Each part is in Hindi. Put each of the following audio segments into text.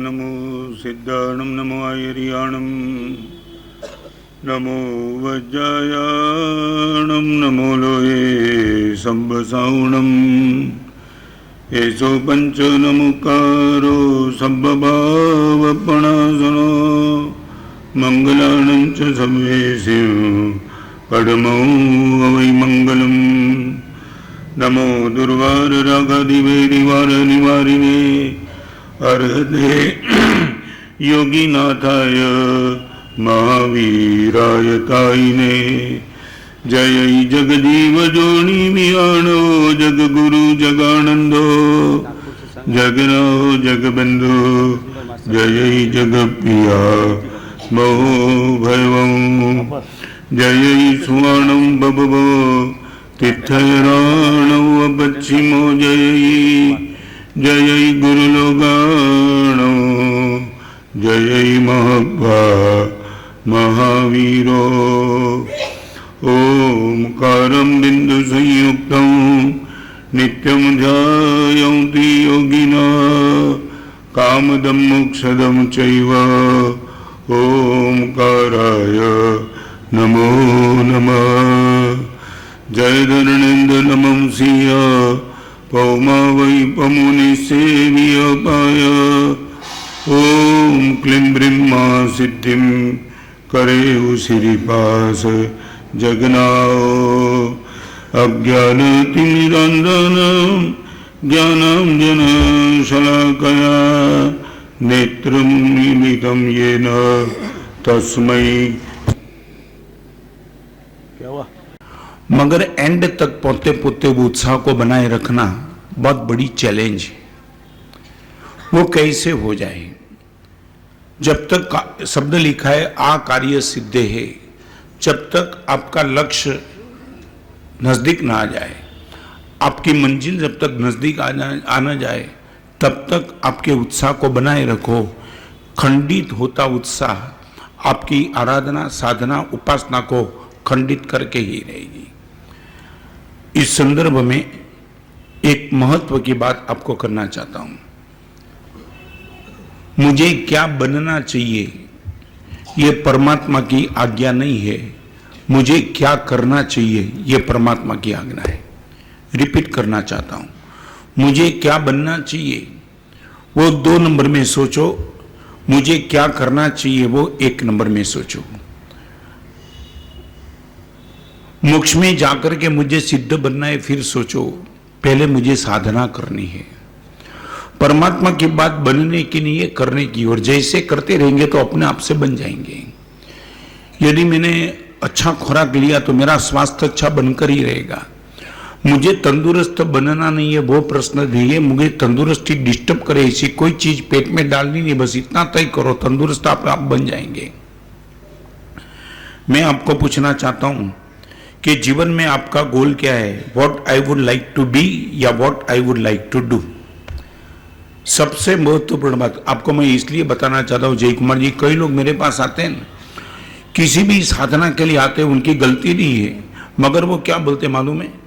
नमो सिद्धाणं नमो आयर्याणं नमो वज्रायाणं नमो लोये सम्भसाउणं एषो पंच नमुकारो सब्बभावपणासनो मंगलानं च समेस्य परमो वै मंगलम् नमो दुर्वाररागादिवेदिवार निवारिणे अर्हते योगीनाथाय महावीराय तायिने जय जगजीव जोनि मियाणो जगगुरु जगानंदो जगनो जगबंधु जय जगप्रिया मोह भयवं जय सुवर्णं बभवो तीर्थराणौ पश्चिमो जय जय गुरुलोगाणो जय महाभा महावीरो ओंकारं बिंदु संयुक्तं नित्यं ध्यायन्ति योगिनः कामदं मोक्षदं चैव ओंकाराय नमो नमः जय धरणेन्द्र नमं सिंह पौमा वै पमुनिसेव्य पाय ओम क्लीं ब्रह्मा सिद्धिं करेउ श्रीपास जगनाओ अज्ञानतिमिरान्धनं ज्ञानाञ्जन शलाकया नेत्रमुन्मीलितं येन तस्मै। क्या हुआ? मगर एंड तक पहुंचते पहुंचते वो उत्साह को बनाए रखना बहुत बड़ी चैलेंज है। वो कैसे हो जाए? जब तक शब्द लिखा है आ कार्य सिद्धे है, जब तक आपका लक्ष्य नजदीक ना आ जाए, आपकी मंजिल जब तक नजदीक आ ना जाए, तब तक आपके उत्साह को बनाए रखो। खंडित होता उत्साह आपकी आराधना साधना उपासना को खंडित करके ही रहेगी। इस संदर्भ में एक महत्व की बात आपको करना चाहता हूं। मुझे क्या बनना चाहिए ये परमात्मा की आज्ञा नहीं है, मुझे क्या करना चाहिए ये परमात्मा की आज्ञा है। रिपीट करना चाहता हूं, मुझे क्या बनना चाहिए वो 2 नंबर में सोचो, मुझे क्या करना चाहिए वो 1 नंबर में सोचो। मोक्ष में जाकर के मुझे सिद्ध बनना है फिर सोचो, पहले मुझे साधना करनी है। परमात्मा की बात बनने की नहीं है, करने की। और जैसे करते रहेंगे तो अपने आप से बन जाएंगे। यदि मैंने अच्छा खुराक लिया तो मेरा स्वास्थ्य अच्छा बनकर ही रहेगा। मुझे तंदुरुस्त बनना नहीं है वो प्रश्न नहीं है, मुझे तंदुरुस्ती डिस्टर्ब करे ऐसी कोई चीज पेट में डालनी नहीं, बस इतना तय करो, तंदुरुस्त आप बन जाएंगे। मैं आपको पूछना चाहता हूं कि जीवन में आपका गोल क्या है? What I would like to be या what I would like to do? सबसे महत्वपूर्ण बात आपको मैं इसलिए बताना चाहता हूं, जय कुमार जी, कई लोग मेरे पास आते हैं, किसी भी साधना के लिए आते हैं, उनकी गलती नहीं है, मगर वो क्या बोलते मालूम है?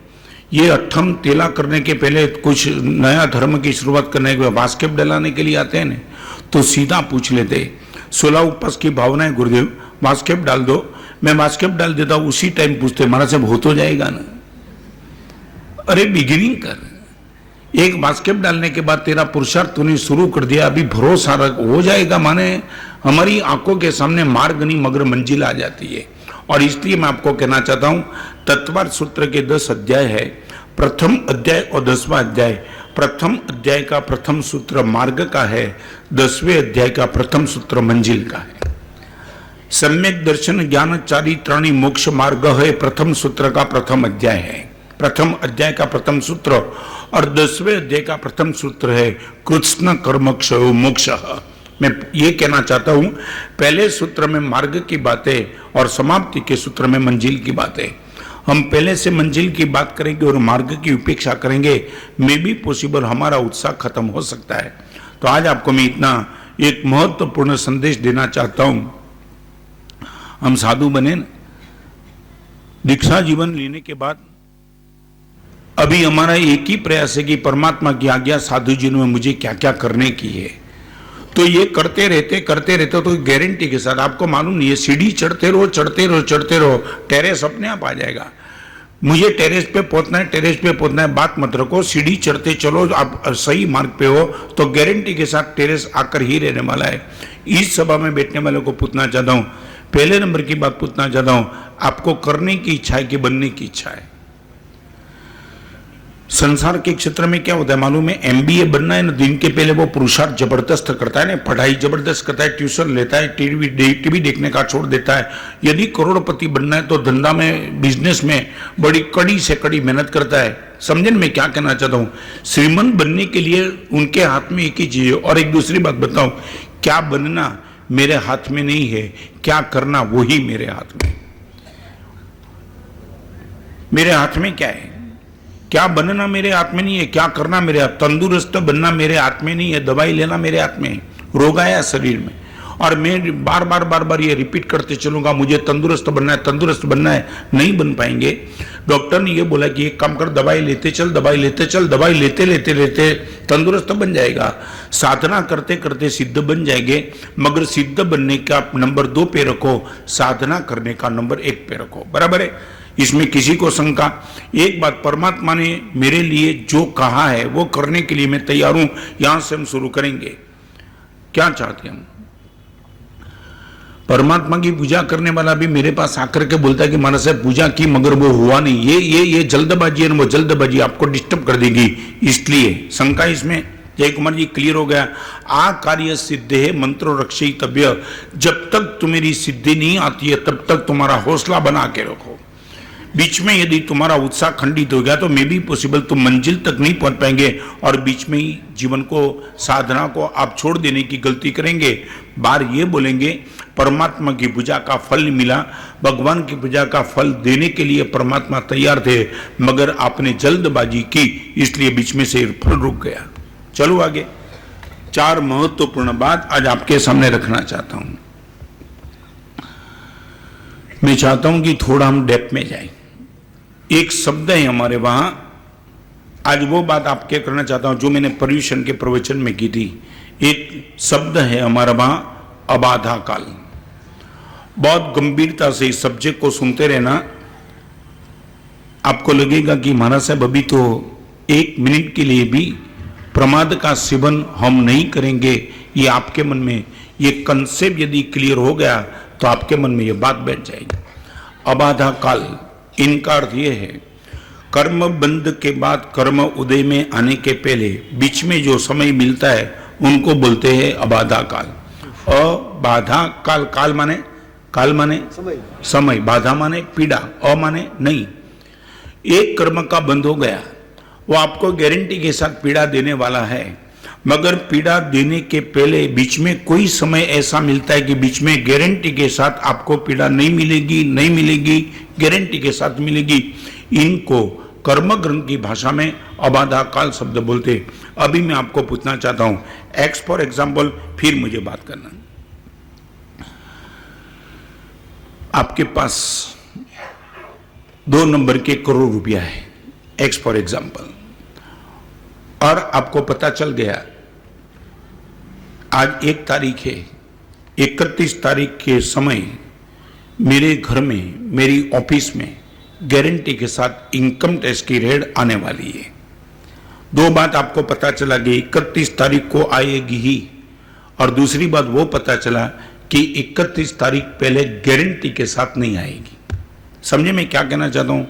ये अठम तेला करने के पहले कुछ नया धर्म की शुरुआत करने के बाद बास्केट डलाने के लिए आते हैं ना, तो सीधा पूछ लेते 16 उपवास की भावना है गुरुदेव बास्केट डाल दो, मैं बास्केट डाल देता हूं, उसी टाइम पूछते महाराज से हो तो जाएगा ना? अरे बिगिनिंग कर, एक बास्केट डालने के बाद तेरा पुरुषार्थ तूने शुरू कर दिया, अभी भरोसा हो जाएगा, माने हमारी आंखों के सामने मार्ग नहीं मगर मंजिल आ जाती है। और इसलिए मैं आपको कहना चाहता हूं, तत्वार्थ सूत्र के 10 अध्याय है, प्रथम अध्याय और 10वां अध्याय। प्रथम अध्याय का प्रथम सूत्र मार्ग का है, 10वें अध्याय का प्रथम सूत्र मंजिल का है। सम्यक दर्शन ज्ञान चारित्राणि मोक्ष मार्ग है, प्रथम सूत्र का प्रथम अध्याय है, प्रथम अध्याय का प्रथम सूत्र। और 10वें अध्याय का प्रथम सूत्र है कृत्स्न कर्मक्षयो मोक्षः। मैं ये कहना चाहता हूं, पहले सूत्र में मार्ग की बातें और समाप्ति के सूत्र में मंजिल की बातें। हम पहले से मंजिल की बात करेंगे और मार्ग की उपेक्षा करेंगे, मे बी पॉसिबल हमारा उत्साह खत्म हो सकता है। तो आज आपको मैं इतना एक महत्वपूर्ण संदेश देना चाहता हूं। हम साधु बने न, दीक्षा जीवन लेने के बाद अभी हमारा एक ही प्रयास है कि परमात्मा की आज्ञा साधु जीवन में मुझे क्या क्या करने की है। तो ये करते रहते तो गारंटी के साथ आपको मालूम नहीं है, सीढ़ी चढ़ते रहो, टेरेस अपने आप आ जाएगा। मुझे टेरेस पे पहुंचना है, बात मत रखो, सीढ़ी चढ़ते चलो, आप सही मार्ग पे हो तो गारंटी के साथ टेरेस आकर ही रहने वाला है। इस सभा में बैठने वालों को पूछना चाहता हूं, पहले नंबर की बात पूछना चाहता हूं, आपको करने की इच्छा है कि बनने की इच्छा है? संसार के क्षेत्र में क्या होता है मालूम है, एमबीए बनना है ना, दिन के पहले वो पुरुषार्थ जबरदस्त करता है ना, पढ़ाई जबरदस्त करता है, ट्यूशन लेता है, टीवी देखने का छोड़ देता है। यदि करोड़पति बनना है तो धंधा में, बिजनेस में बड़ी कड़ी से कड़ी मेहनत करता है। समझे मैं क्या कहना चाहता हूं? श्रीमंत बनने के लिए उनके हाथ में एक ही चीज है। और एक दूसरी बात बताऊं, क्या बनना मेरे हाथ में नहीं है, क्या करना वही मेरे हाथ में। मेरे हाथ में क्या है? क्या बनना मेरे हाथ में नहीं है, क्या करना मेरे हाथ। तंदुरुस्त बनना मेरे हाथ में नहीं है, दवाई लेना मेरे हाथ में है। रोग आया शरीर में और मैं बार बार ये रिपीट करते चलूंगा, मुझे तंदुरुस्त बनना है, नहीं बन पाएंगे। डॉक्टर ने ये बोला कि एक काम कर, दवाई लेते चल, दवाई लेते तंदुरुस्त बन जाएगा। साधना करते करते सिद्ध बन जाएंगे, मगर सिद्ध बनने का नंबर 2 पे रखो, साधना करने का नंबर 1 पे रखो। बराबर है, इसमें किसी को शंका। एक बात, परमात्मा ने मेरे लिए जो कहा है वो करने के लिए मैं तैयार हूं। यहां से हम शुरू करेंगे। क्या चाहते हैं हम? परमात्मा की पूजा करने वाला भी मेरे पास आकर के बोलता है कि महाराज साहब पूजा की मगर वो हुआ नहीं। ये जल्दबाजी है, वो जल्दबाजी आपको डिस्टर्ब कर देगी, इसलिए शंका इसमें। जय कुमार जी क्लियर हो गया। आ कार्य सिद्ध है मंत्रो रक्षितव्य। जब तक तुम्हारी सिद्धि नहीं आती है तब तक तुम्हारा हौसला बना के रखो। बीच में यदि तुम्हारा उत्साह खंडित हो गया तो मे बी पॉसिबल तुम मंजिल तक नहीं पहुंच पाएंगे और बीच में ही जीवन को, साधना को आप छोड़ देने की गलती करेंगे। बार ये बोलेंगे परमात्मा की पूजा का फल मिला, भगवान की पूजा का फल देने के लिए परमात्मा तैयार थे, मगर आपने जल्दबाजी की इसलिए बीच में से फल रुक गया। चलो आगे। 4 महत्वपूर्ण बात आज आपके सामने रखना चाहता हूं। मैं चाहता हूं कि थोड़ा हम डेप्थ में जाएं। एक शब्द है हमारे वहां, आज वो बात आपके करना चाहता हूं जो मैंने पर्यूषण के प्रवचन में की थी। एक शब्द है हमारा वहां, अबाधा काल। बहुत गंभीरता से इस सब्जेक्ट को सुनते रहना। आपको लगेगा कि महाराज साहब अभी तो 1 मिनट के लिए भी प्रमाद का सेवन हम नहीं करेंगे। ये आपके मन में ये कंसेप्ट यदि क्लियर हो गया तो आपके मन में ये बात बैठ जाएगी। अबाधा काल, इनका अर्थ ये है कर्म बंध के बाद कर्म उदय में आने के पहले बीच में जो समय मिलता है उनको बोलते हैं अबाधा काल। अबाधा काल, काल माने समय, बाधा माने पीड़ा, अ माने नहीं। एक कर्म का बंध हो गया, वो आपको गारंटी के साथ पीड़ा देने वाला है, मगर पीड़ा देने के पहले बीच में कोई समय ऐसा मिलता है कि बीच में गारंटी के साथ आपको पीड़ा नहीं मिलेगी, गारंटी के साथ मिलेगी। इनको कर्म ग्रंथ की भाषा में अबाधा काल शब्द बोलते। अभी मैं आपको पूछना चाहता हूं, एक्स फॉर एग्जाम्पल, फिर मुझे बात करना। आपके पास 2 नंबर के करोड़ रुपया है, एक्स फॉर एग्जाम्पल, और आपको पता चल गया आज 1 तारीख है, 31 तारीख के समय मेरे घर में, मेरी ऑफिस में गारंटी के साथ इनकम टैक्स की रेड आने वाली है। 2 बात आपको पता चला कि 31 तारीख को आएगी ही, और दूसरी बात वो पता चला कि 31 तारीख पहले गारंटी के साथ नहीं आएगी। समझे मैं क्या कहना चाहता हूं?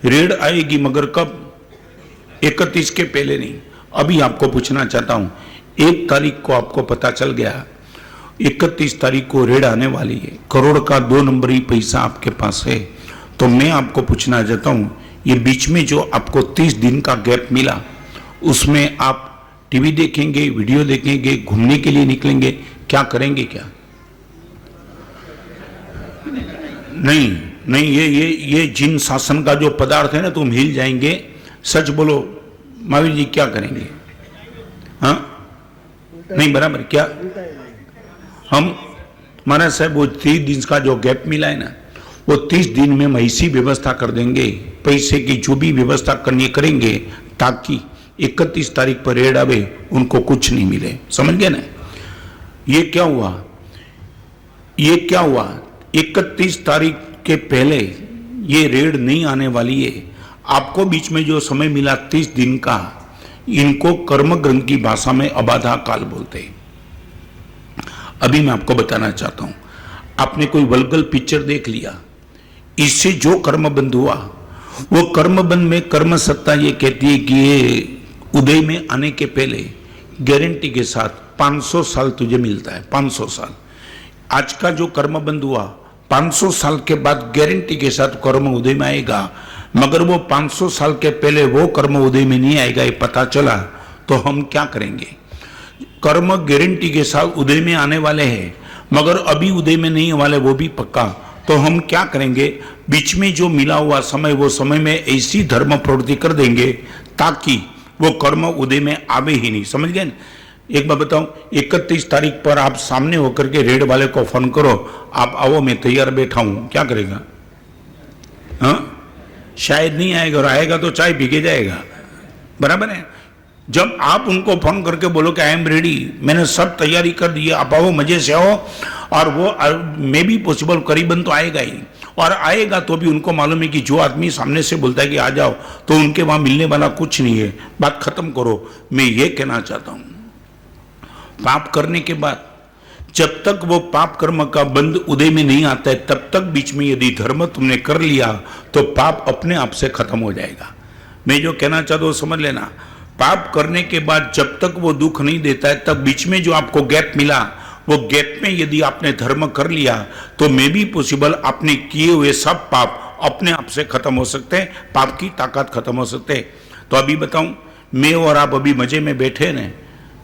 रेड आएगी मगर कब? 31 के पहले नहीं। अभी आपको पूछना चाहता हूं, 1 तारीख को आपको पता चल गया 31 तारीख को रेड आने वाली है, करोड़ का 2 नंबरी पैसा आपके पास है, तो मैं आपको पूछना चाहता हूं ये बीच में जो आपको 30 दिन का गैप मिला उसमें आप टीवी देखेंगे, वीडियो देखेंगे, घूमने के लिए निकलेंगे, क्या करेंगे? क्या नहीं, ये जिन शासन का जो पदार्थ है ना, तुम हिल जाएंगे। सच बोलो महावीर जी, क्या करेंगे? हाँ नहीं, बराबर क्या? हम महाराज साहब वो 30 दिन का जो गैप मिला है ना, वो 30 दिन में हम ऐसी व्यवस्था कर देंगे, पैसे की जो भी व्यवस्था करनी करेंगे ताकि 31 तारीख पर रेड आवे उनको कुछ नहीं मिले। समझ गए ना? ये क्या हुआ, ये क्या हुआ, 31 तारीख के पहले ये रेड नहीं आने वाली है। आपको बीच में जो समय मिला 30 दिन का, इनको कर्मग्रंथ की भाषा में अबाधा काल बोलते हैं। अभी मैं आपको बताना चाहता हूं, आपने कोई वल्गल पिक्चर देख लिया, इससे जो कर्मबंध हुआ, वो कर्मबंध में कर्म सत्ता ये कहती है कि ये उदय में आने के पहले गारंटी के साथ 500 साल तुझे मिलता है, 500 साल। आज का जो कर्मबंध हुआ, 500 साल के बाद गारंटी के साथ कर्म उदय में आएगा, मगर वो 500 साल के पहले वो कर्म उदय में नहीं आएगा, ये पता चला तो हम क्या करेंगे। कर्म गारंटी के साथ उदय में आने वाले हैं, मगर अभी उदय में नहीं वाले, वो भी पक्का, तो हम क्या करेंगे, बीच में जो मिला हुआ समय, वो समय में ऐसी धर्म प्रवृत्ति कर देंगे ताकि वो कर्म उदय में आवे ही नहीं। समझ गए? एक बात बताऊं, 31 तारीख पर आप सामने होकर के रेड वाले को फोन करो, आप आओ मैं तैयार बैठा हूं, क्या करेगा? हाँ, शायद नहीं आएगा, और आएगा तो चाय पीके जाएगा। बराबर है? जब आप उनको फोन करके बोलो कि आई एम रेडी, मैंने सब तैयारी कर दी है, आप आओ, मजे से आओ, और वो मे बी पॉसिबल करीबन तो आएगा ही, और आएगा तो भी उनको मालूम है कि जो आदमी सामने से बोलता है कि आ जाओ, तो उनके वहां मिलने वाला कुछ नहीं है, बात खत्म करो। मैं ये कहना चाहता हूं, पाप करने के बाद जब तक वो पाप कर्म का बंध उदय में नहीं आता है, तब तक बीच में यदि धर्म तुमने कर लिया तो पाप अपने आप से खत्म हो जाएगा। मैं जो कहना चाहता हूं समझ लेना, पाप करने के बाद जब तक वो दुख नहीं देता है, तब बीच में जो आपको गैप मिला, वो गैप में यदि आपने धर्म कर लिया तो मे बी पॉसिबल आपने किए हुए सब पाप अपने आप से खत्म हो सकते हैं, पाप की ताकत खत्म हो सकते हैं। तो अभी बताऊं, मैं और आप अभी मजे में बैठे न,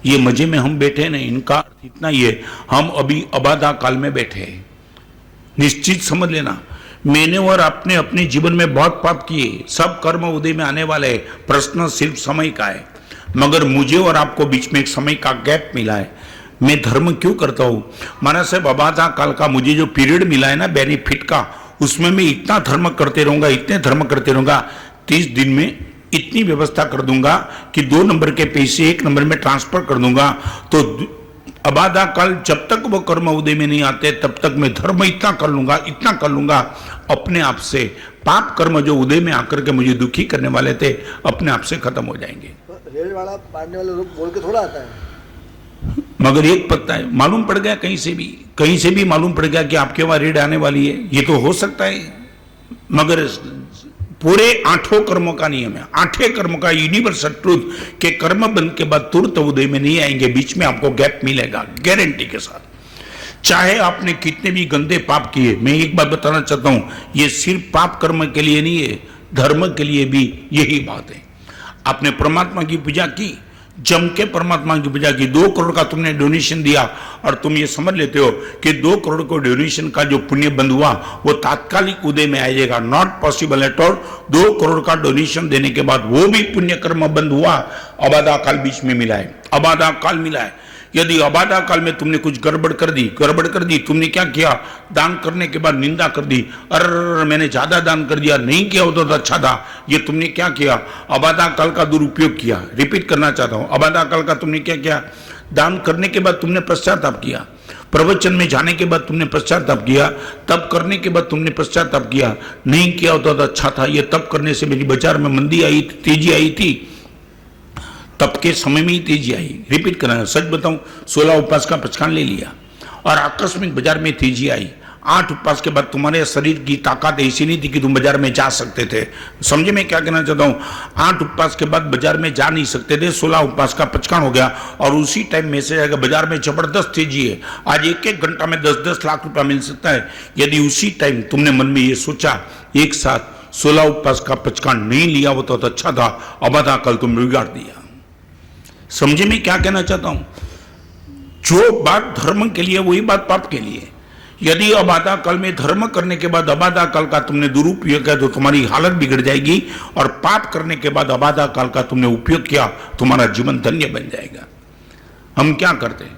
ये मजे में हम बैठे न, इनका अर्थ इतना ही है, हम अभी अबाधा काल में बैठे हैं। निश्चित समझ लेना, मैंने और आपने अपने जीवन में बहुत पाप किए, सब कर्म उदय में आने वाले हैं, प्रश्न सिर्फ समय का है। मगर मुझे और आपको बीच में एक समय का गैप मिला है। मैं धर्म क्यों करता हूं? माना साहब, अबाधा काल का मुझे जो पीरियड मिला है ना बेनिफिट का, उसमें मैं इतना धर्म करते रहूंगा, इतने धर्म करते रहूंगा, 30 दिन में इतनी व्यवस्था कर दूंगा कि 2 नंबर के पैसे 1 नंबर में ट्रांसफर कर दूंगा। तो अबाधा काल जब तक वो कर्म उदय में नहीं आते, तब तक मैं धर्म इतना कर लूंगा, इतना कर लूंगा, अपने आप से पाप कर्म जो उदय में आकर के मुझे दुखी करने वाले थे, अपने आप से खत्म हो जाएंगे। रेल वाला मारने वाले लोग बोल के थोड़ा आता है, मगर एक पता है, मालूम पड़ गया कहीं से भी मालूम पड़ गया कि आपके वहां रेड आने वाली है, ये तो हो सकता है, मगर पूरे 8 कर्मों का नियम है, 8 कर्म का यूनिवर्सल ट्रूथ के कर्म बंद के बाद तुरंत उदय में नहीं आएंगे, बीच में आपको गैप मिलेगा गारंटी के साथ। चाहे आपने कितने भी गंदे पाप किए, मैं एक बात बताना चाहता हूं, ये सिर्फ पाप कर्म के लिए नहीं है, धर्म के लिए भी यही बात है। आपने परमात्मा की पूजा की, जम के परमात्मा की पूजा की, 2 करोड़ का तुमने डोनेशन दिया, और तुम ये समझ लेते हो कि 2 करोड़ को डोनेशन का जो पुण्य बंद हुआ वो तात्कालिक उदय में आ जाएगा। Not possible at all. 2 crore का डोनेशन देने के बाद वो भी पुण्य कर्म बंद हुआ, अबाधा काल बीच में मिला है, अबाधा काल मिला है। यदि अबाधा काल में तुमने कुछ गड़बड़ कर दी, तुमने क्या किया, दान करने के बाद निंदा कर दी, अरे मैंने ज्यादा दान कर दिया, नहीं किया होता तो अच्छा था, ये तुमने क्या किया, अबाधा काल का दुरुपयोग किया। रिपीट करना चाहता हूं, अबाधा काल का तुमने क्या किया, दान करने के बाद तुमने पश्चाताप किया, प्रवचन में जाने के बाद तुमने पश्चाताप किया, तब करने के बाद तुमने पश्चाताप किया, नहीं किया होता तो अच्छा था, ये तब करने से मेरी बाजार में मंदी आई, तेजी आई थी, तब के समय में ही तेजी आई। रिपीट करना, सच बताऊं, 16 उपवास का पचकान ले लिया और आकस्मिक बाजार में तेजी आई। 8 उपवास के बाद तुम्हारे शरीर की ताकत ऐसी नहीं थी कि तुम बाजार में जा सकते थे। समझे मैं क्या कहना चाहता हूं? 8 उपवास के बाद बाजार में जा नहीं सकते थे, 16 उपवास का पचकान हो गया, और उसी टाइम मैसेज आएगा बाजार में जबरदस्त तेजी है, आज 1-1 घंटा में 10-10 लाख रुपया मिल सकता है। यदि उसी टाइम तुमने मन में ये सोचा, एक साथ 16 उपवास का पचकान नहीं लिया होता तो अच्छा था, अबाधा काल तुम बिगाड़ दिया। समझे मैं क्या कहना चाहता हूं? जो बात धर्म के लिए वही बात पाप के लिए। यदि अबाधा काल में धर्म करने के बाद अबाधा काल का तुमने दुरुपयोग किया तो तुम्हारी हालत बिगड़ जाएगी, और पाप करने के बाद अबाधा काल का तुमने उपयोग किया, तुम्हारा जीवन धन्य बन जाएगा। हम क्या करते हैं?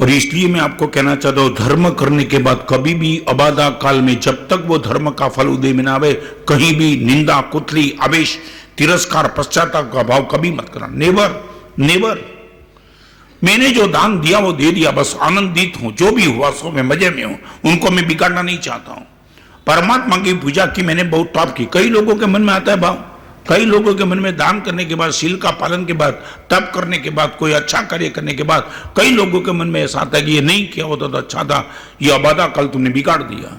और इसलिए मैं आपको कहना चाहता हूं, धर्म करने के बाद कभी भी अबाधा काल में जब तक वो धर्म का फल उदय में ना आवे, कहीं भी निंदा, कुतली, आवेश, तिरस्कार, पश्चाताप का भाव कभी मत करना। Never never. मैंने जो दान दिया वो दे दिया, बस आनंदित हूं, जो भी हुआ सो मैं मजे में हूं, उनको मैं बिगाड़ना नहीं चाहता हूं। परमात्मा की पूजा की मैंने बहुत टॉप की। कई लोगों के मन में आता है भाव, कई लोगों के मन में दान करने के बाद, शील का पालन के बाद, तप करने के बाद, कोई अच्छा कार्य करने के बाद कई लोगों के मन में ऐसा आता है कि ये नहीं किया होता तो अच्छा था, ये अबाधा काल तुमने बिगाड़ दिया।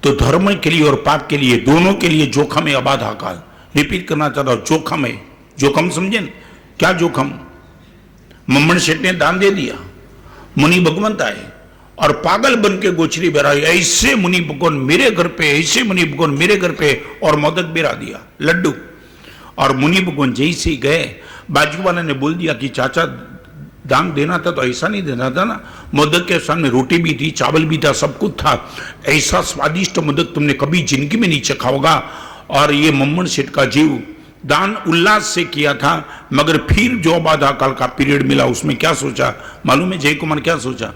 तो धर्म के लिए और पाप के लिए, दोनों के लिए जोखम है अबाधा काल। रिपीट करना चाहता हूं, जोखम है। जोखम समझे न? क्या जोखम? मम्मन सेठ ने दान दे दिया, मुनि भगवंत आए और पागल बन के गोचरी बेराई, ऐसे मुनि भगवान मेरे घर पे, ऐसे मुनि भगवान मेरे घर पे, और मोदक बेरा दिया, लड्डू। और मुनि भगवान जैसे ही गए, बाजू वाले ने बोल दिया कि चाचा दान देना था तो ऐसा नहीं देना था ना, मोदक के सामने रोटी भी थी, चावल भी था, सब कुछ था, ऐसा स्वादिष्ट मोदक तुमने कभी जिंदगी में नहीं चखा होगा। और ये मम्मन सेठ का जीव दान उल्लास से किया था, मगर फिर जो अबाधा काल का पीरियड मिला उसमें क्या सोचा मालूम है? जय कुमार क्या सोचा?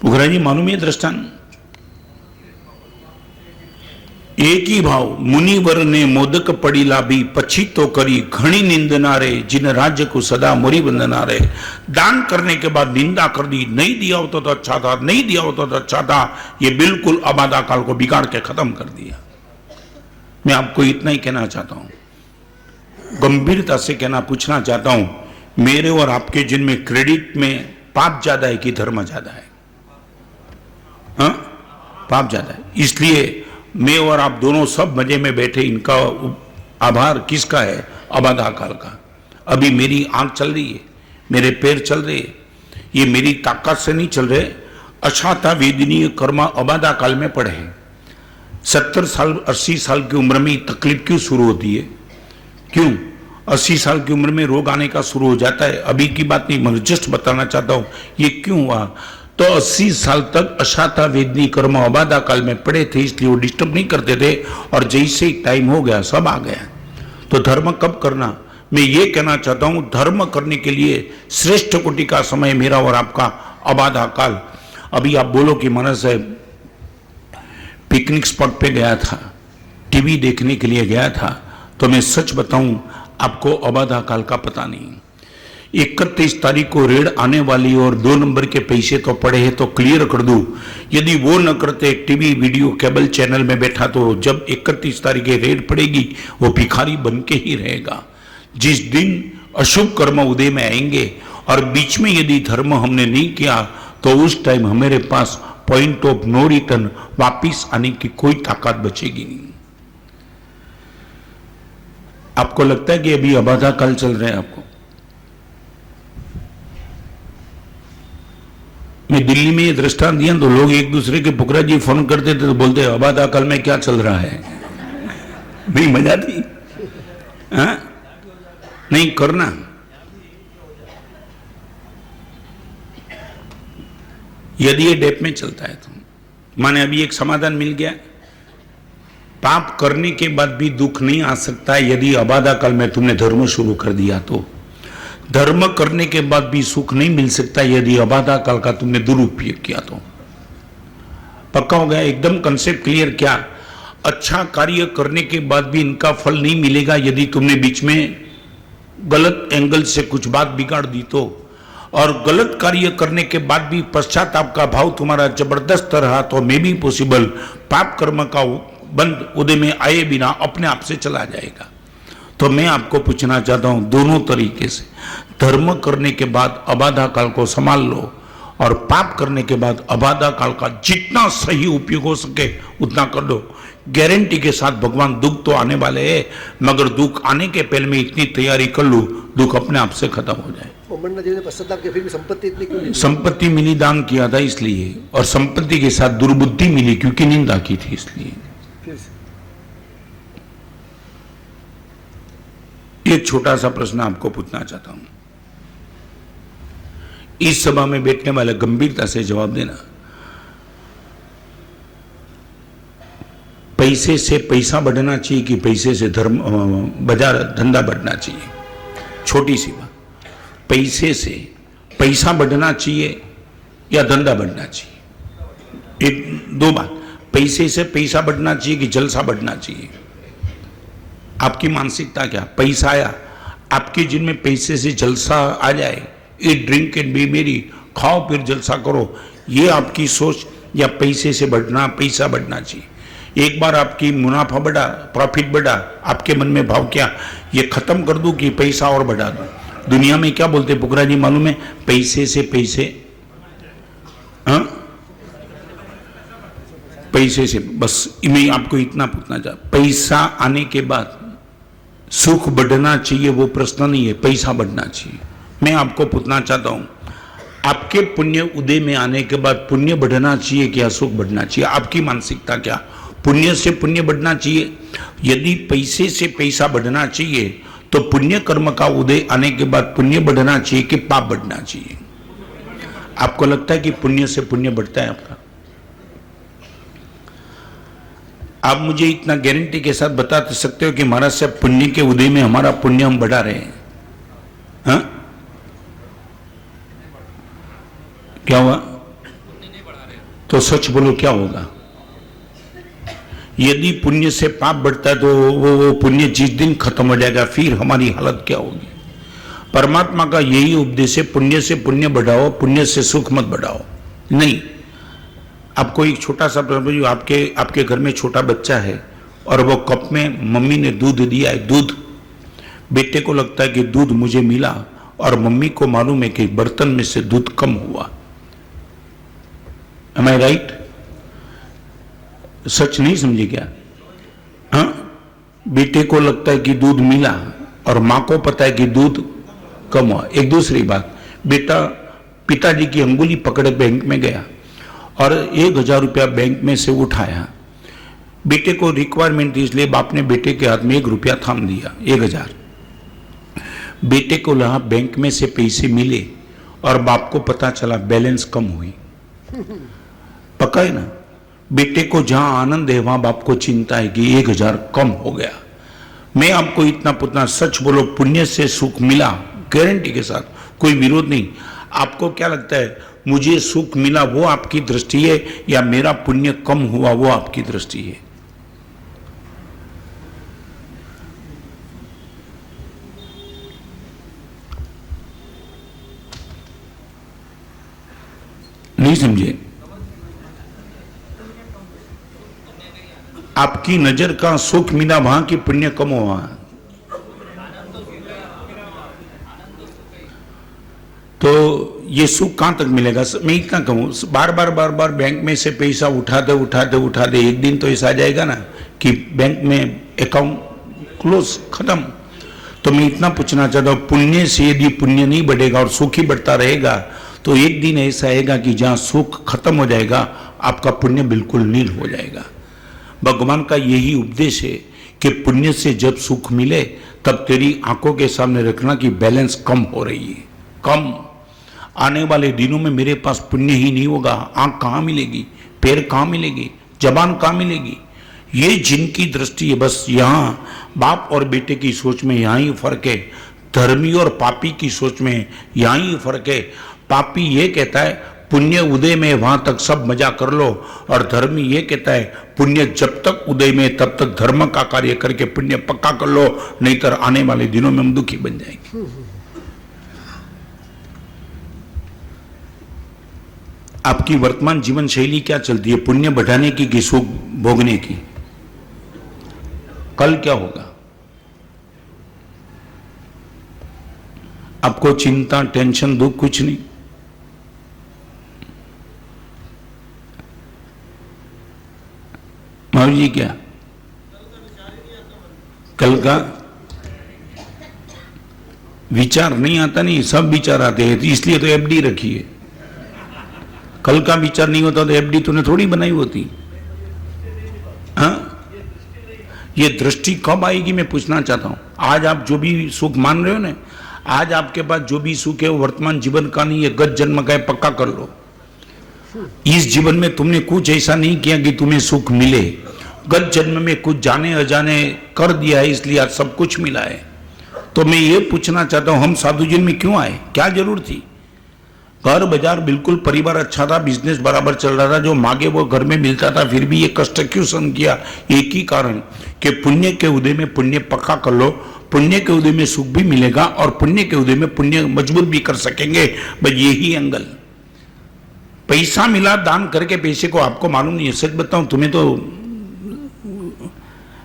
पुखरा जी मालूम है दृष्टांत? एक ही भाव, मुनिवर ने मोदक पड़ी लाभी, पछी तो करी घणी निंदना रे, जिन राज्य को सदा मोरी वंदना रे। दान करने के बाद निंदा कर दी, नहीं दिया होता तो अच्छा था, नहीं दिया होता तो अच्छा था। ये बिल्कुल अबाधा काल को बिगाड़ के खत्म कर दिया। मैं आपको इतना ही कहना चाहता हूं, गंभीरता से कहना, पूछना चाहता हूं, मेरे और आपके जिनमें क्रेडिट में पाप ज्यादा है कि धर्म ज्यादा है? हाँ, पाप ज्यादा है। इसलिए मैं और आप दोनों सब मजे में बैठे, इनका आभार किसका है? अबाधा काल का। अभी मेरी आंख चल रही है, मेरे पैर चल रहे हैं, ये मेरी ताकत से नहीं चल रहे। अछाता वेदनीय कर्म अबाधा काल में पड़े हैं। 70 साल 80 साल की उम्र में तकलीफ क्यों शुरू होती है? क्यों 80 साल की उम्र में रोग आने का शुरू हो जाता है? अभी की बात नहीं, मैं जस्ट बताना चाहता हूं ये क्यों हुआ। तो 80 साल तक अशाता वेदनी कर्म अबाधा काल में पड़े थे, इसलिए वो डिस्टर्ब नहीं करते थे, और जैसे ही टाइम हो गया सब आ गया। तो धर्म कब करना? मैं ये कहना चाहता हूं, धर्म करने के लिए श्रेष्ठ कोटि का समय मेरा और आपका अबाधा काल। अभी आप बोलो कि मनस है पिकनिक स्पॉट पे गया था, टीवी देखने के लिए गया था, तो मैं सच बताऊं आपको अबाधा काल का पता नहीं। 31 तारीख को रेड आने वाली और 2 नंबर के पैसे तो पड़े हैं, तो क्लियर कर दूं, यदि वो न करते, टीवी वीडियो केबल चैनल में बैठा, तो जब 31 तारीख की रेड पड़ेगी वो भिखारी बन के ही रहेगा। जिस दिन अशुभ कर्म उदय में आएंगे और बीच में यदि धर्म हमने नहीं किया, तो उस टाइम हमारे पास पॉइंट ऑफ नो रिटर्न वापिस आने की कोई ताकत बचेगी नहीं। आपको लगता है कि अभी अबाधा काल चल रहा है? आपको मैं दिल्ली में ये दृष्टांत दिया तो लोग एक दूसरे के पुकरा जी फोन करते थे तो बोलते अबाधा काल में क्या चल रहा है? नहीं मजा थी? हाँ? नहीं करना। यदि ये डेप में चलता है तो माने अभी एक समाधान मिल गया, पाप करने के बाद भी दुख नहीं आ सकता है यदि अबाधा काल में तुमने धर्म शुरू कर दिया तो। धर्म करने के बाद भी सुख नहीं मिल सकता यदि अबाधा काल का तुमने दुरुपयोग किया तो। पक्का हो गया? एकदम कंसेप्ट क्लियर। क्या अच्छा कार्य करने के बाद भी इनका फल नहीं मिलेगा यदि तुमने बीच में गलत एंगल से कुछ बात बिगाड़ दी तो, और गलत कार्य करने के बाद भी पश्चाताप का भाव तुम्हारा जबरदस्त रहा तो मे भी पॉसिबल पाप कर्म का बंद उदय में आए बिना अपने आप से चला जाएगा। तो मैं आपको पूछना चाहता हूं, दोनों तरीके से धर्म करने के बाद अबाधा काल को संभाल लो, और पाप करने के बाद अबाधा काल का जितना सही उपयोग हो सके उतना कर दो। गारंटी के साथ भगवान दुख तो आने वाले हैं, मगर दुख आने के पहले में इतनी तैयारी कर लो दुख अपने आप से खत्म हो जाए। पश्चाताप के फिर भी संपत्ति इतनी क्यों? संपत्ति मिली, दान किया था इसलिए, और संपत्ति के साथ दुर्बुद्धि मिली क्योंकि निंदा की थी इसलिए। एक छोटा सा प्रश्न आपको पूछना चाहता हूं, इस सभा में बैठने वाले गंभीरता से जवाब देना। पैसे से पैसा बढ़ना चाहिए कि पैसे से धर्म बाजार धंधा बढ़ना चाहिए? छोटी सी बात, पैसे से पैसा बढ़ना चाहिए या धंधा बढ़ना चाहिए? एक दो बात, पैसे से पैसा बढ़ना चाहिए कि जलसा बढ़ना चाहिए? आपकी मानसिकता क्या? पैसा आया, आपके जिनमें पैसे से जलसा आ जाए, ईट ड्रिंक एंड बी मेरी, खाओ फिर जलसा करो, ये आपकी सोच या पैसे से बढ़ना, पैसा बढ़ना चाहिए। एक बार आपकी मुनाफा बढ़ा, प्रॉफिट बढ़ा, आपके मन में भाव क्या, ये खत्म कर दूं कि पैसा और बढ़ा दूं? दुनिया में क्या बोलते पुकरा जी मालूम है? पैसे से पैसे, हाँ पैसे से, बस मैं आपको इतना पूछना चाहता, पैसा आने के बाद सुख बढ़ना चाहिए वो प्रश्न नहीं है, पैसा बढ़ना चाहिए। मैं आपको पूछना चाहता हूं, आपके पुण्य उदय में आने के बाद पुण्य बढ़ना चाहिए क्या सुख बढ़ना चाहिए? आपकी मानसिकता क्या? पुण्य से पुण्य बढ़ना चाहिए? यदि पैसे से पैसा बढ़ना चाहिए तो पुण्य कर्म का उदय आने के बाद पुण्य बढ़ना चाहिए कि पाप बढ़ना चाहिए? आपको लगता है कि पुण्य से पुण्य बढ़ता है आपका? आप मुझे इतना गारंटी के साथ बता सकते हो कि महाराज से पुण्य के उदय में हमारा पुण्य हम बढ़ा रहे हैं? हाँ क्या हुआ? तो सच बोलो क्या होगा? यदि पुण्य से पाप बढ़ता है तो वो पुण्य जिस दिन खत्म हो जाएगा फिर हमारी हालत क्या होगी? परमात्मा का यही उपदेश है, पुण्य से पुण्य बढ़ाओ, पुण्य से सुख मत बढ़ाओ। नहीं, आपको एक छोटा सा प्रश्न, आपके घर में छोटा बच्चा है और वो कप में मम्मी ने दूध दिया है, दूध, बेटे को लगता है कि दूध मुझे मिला और मम्मी को मालूम है कि बर्तन में से दूध कम हुआ। Am I right? सच नहीं समझे क्या? हाँ, बेटे को लगता है कि दूध मिला और माँ को पता है कि दूध कम हुआ। एक दूसरी बात, बेटा पिताजी की अंगुली पकड़ बैंक में गया और 1000 रुपया बैंक में से उठाया। बेटे को रिक्वायरमेंट थी इसलिए बाप ने बेटे के हाथ में 1 रुपया थाम दिया, 1000। बेटे को लगा बैंक में से पैसे मिले और बाप को पता चला बैलेंस कम हुई। पक्का है ना? बेटे को जहां आनंद है वहां बाप को चिंता है कि 1000 कम हो गया। मैं आपको इतना पूछना, सच बोलो, पुण्य से सुख मिला? गारंटी के साथ, कोई विरोध नहीं। आपको क्या लगता है, मुझे सुख मिला वो आपकी दृष्टि है या मेरा पुण्य कम हुआ वो आपकी दृष्टि है? नहीं समझे? आपकी नजर का सुख मिला वहां की पुण्य कम हुआ? तो ये सुख कहां तक मिलेगा? मैं इतना कहूं, बार बार बैंक में से पैसा उठाते एक दिन तो ऐसा आ जाएगा ना कि बैंक में अकाउंट क्लोज, खत्म। तो मैं इतना पूछना चाहता हूं, पुण्य से यदि पुण्य नहीं बढ़ेगा और सुख ही बढ़ता रहेगा तो एक दिन ऐसा आएगा कि जहां सुख खत्म हो जाएगा आपका पुण्य बिल्कुल नील हो जाएगा। भगवान का यही उपदेश है कि पुण्य से जब सुख मिले तब तेरी आंखों के सामने रखना कि बैलेंस कम हो रही है, कम। आने वाले दिनों में मेरे पास पुण्य ही नहीं होगा, आंख कहाँ मिलेगी, पैर कहाँ मिलेगी, जबान कहाँ मिलेगी? ये जिनकी दृष्टि है, बस यहाँ बाप और बेटे की सोच में यहाँ ही फर्क है, धर्मी और पापी की सोच में यहाँ ही फर्क है। पापी ये कहता है पुण्य उदय में वहां तक सब मजा कर लो, और धर्मी ये कहता है पुण्य जब तक उदय में तब तक धर्म का कार्य करके पुण्य पक्का कर लो, नहीं तो आने वाले दिनों में हम दुखी बन जाएंगे। आपकी वर्तमान जीवन शैली क्या चलती है, पुण्य बढ़ाने की कि सुख भोगने की? कल क्या होगा? आपको चिंता, टेंशन, दुख कुछ नहीं? महावीर जी क्या कल का विचार नहीं आता? नहीं, सब विचार आते हैं, इसलिए तो एफडी रखी है। कल का विचार नहीं होता तो एफडी तूने थोड़ी बनाई होती। हाँ, ये दृष्टि कब आएगी मैं पूछना चाहता हूं। आज आप जो भी सुख मान रहे हो ना, आज आपके पास जो भी सुख है वो वर्तमान जीवन का नहीं है, गत जन्म का है, पक्का कर लो। इस जीवन में तुमने कुछ ऐसा नहीं किया कि तुम्हें सुख मिले, गत जन्म में कुछ जाने अजाने कर दिया है इसलिए आज सब कुछ मिला है। तो मैं ये पूछना चाहता हूं, हम साधु जन में क्यों आए? क्या जरूरत थी? घर बाजार बिल्कुल, परिवार अच्छा था, बिजनेस बराबर चल रहा था, जो मांगे वो घर में मिलता था, फिर भी ये कष्ट क्यों सहन किया? एक ही कारण कि पुण्य के उदय में पुण्य पक्का कर लो, पुण्य के उदय में सुख भी मिलेगा और पुण्य के उदय में पुण्य मजबूत भी कर सकेंगे। बस यही एंगल। पैसा मिला दान करके, पैसे को आपको मालूम नहीं है। सच बताऊं, तुम्हें तो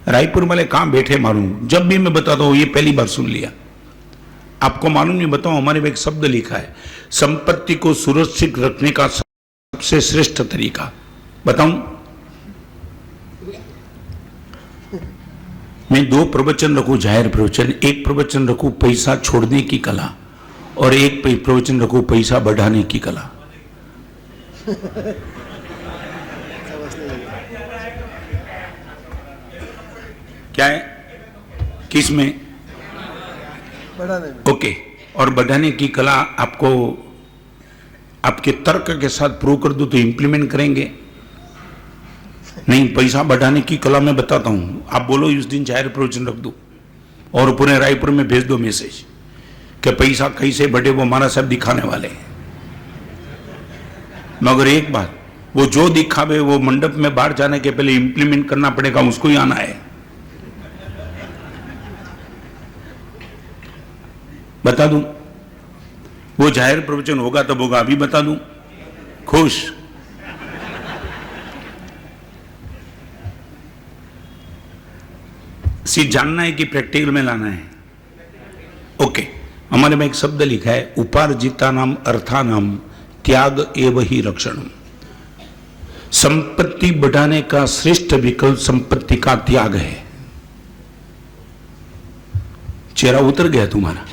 रायपुर वाले कहां बैठे मालूम, जब भी मैं बताता हूं ये पहली बार सुन लिया। आपको मालूम नहीं, बताऊं, हमारे में एक शब्द लिखा है, संपत्ति को सुरक्षित रखने का सबसे श्रेष्ठ तरीका। बताऊं, मैं 2 प्रवचन रखूं, जाहिर प्रवचन। एक प्रवचन रखूं पैसा छोड़ने की कला, और एक प्रवचन रखूं पैसा बढ़ाने की कला। क्या है, किस में? बढ़ाने में। ओके। और बढ़ाने की कला आपको आपके तर्क के साथ प्रूव कर दूं तो इंप्लीमेंट करेंगे? नहीं, पैसा बढ़ाने की कला मैं बताता हूं। आप बोलो उस दिन जाहिर प्रवचन रख दो और पूरे रायपुर में भेज दो मैसेज कि पैसा कैसे बढ़े, वो हमारा सब दिखाने वाले हैं। मगर एक बात, वो जो दिखावे वो मंडप में बाहर जाने के पहले इंप्लीमेंट करना पड़ेगा, उसको ही आना है। बता दूं, वो जाहिर प्रवचन होगा तब होगा, अभी बता दूं। खुश? सिर्फ जानना है कि प्रैक्टिकल में लाना है? ओके। हमारे में एक शब्द लिखा है, उपार्जिता नाम अर्थानाम त्याग एव ही रक्षणम। संपत्ति बढ़ाने का श्रेष्ठ विकल्प संपत्ति का त्याग है। चेहरा उतर गया तुम्हारा?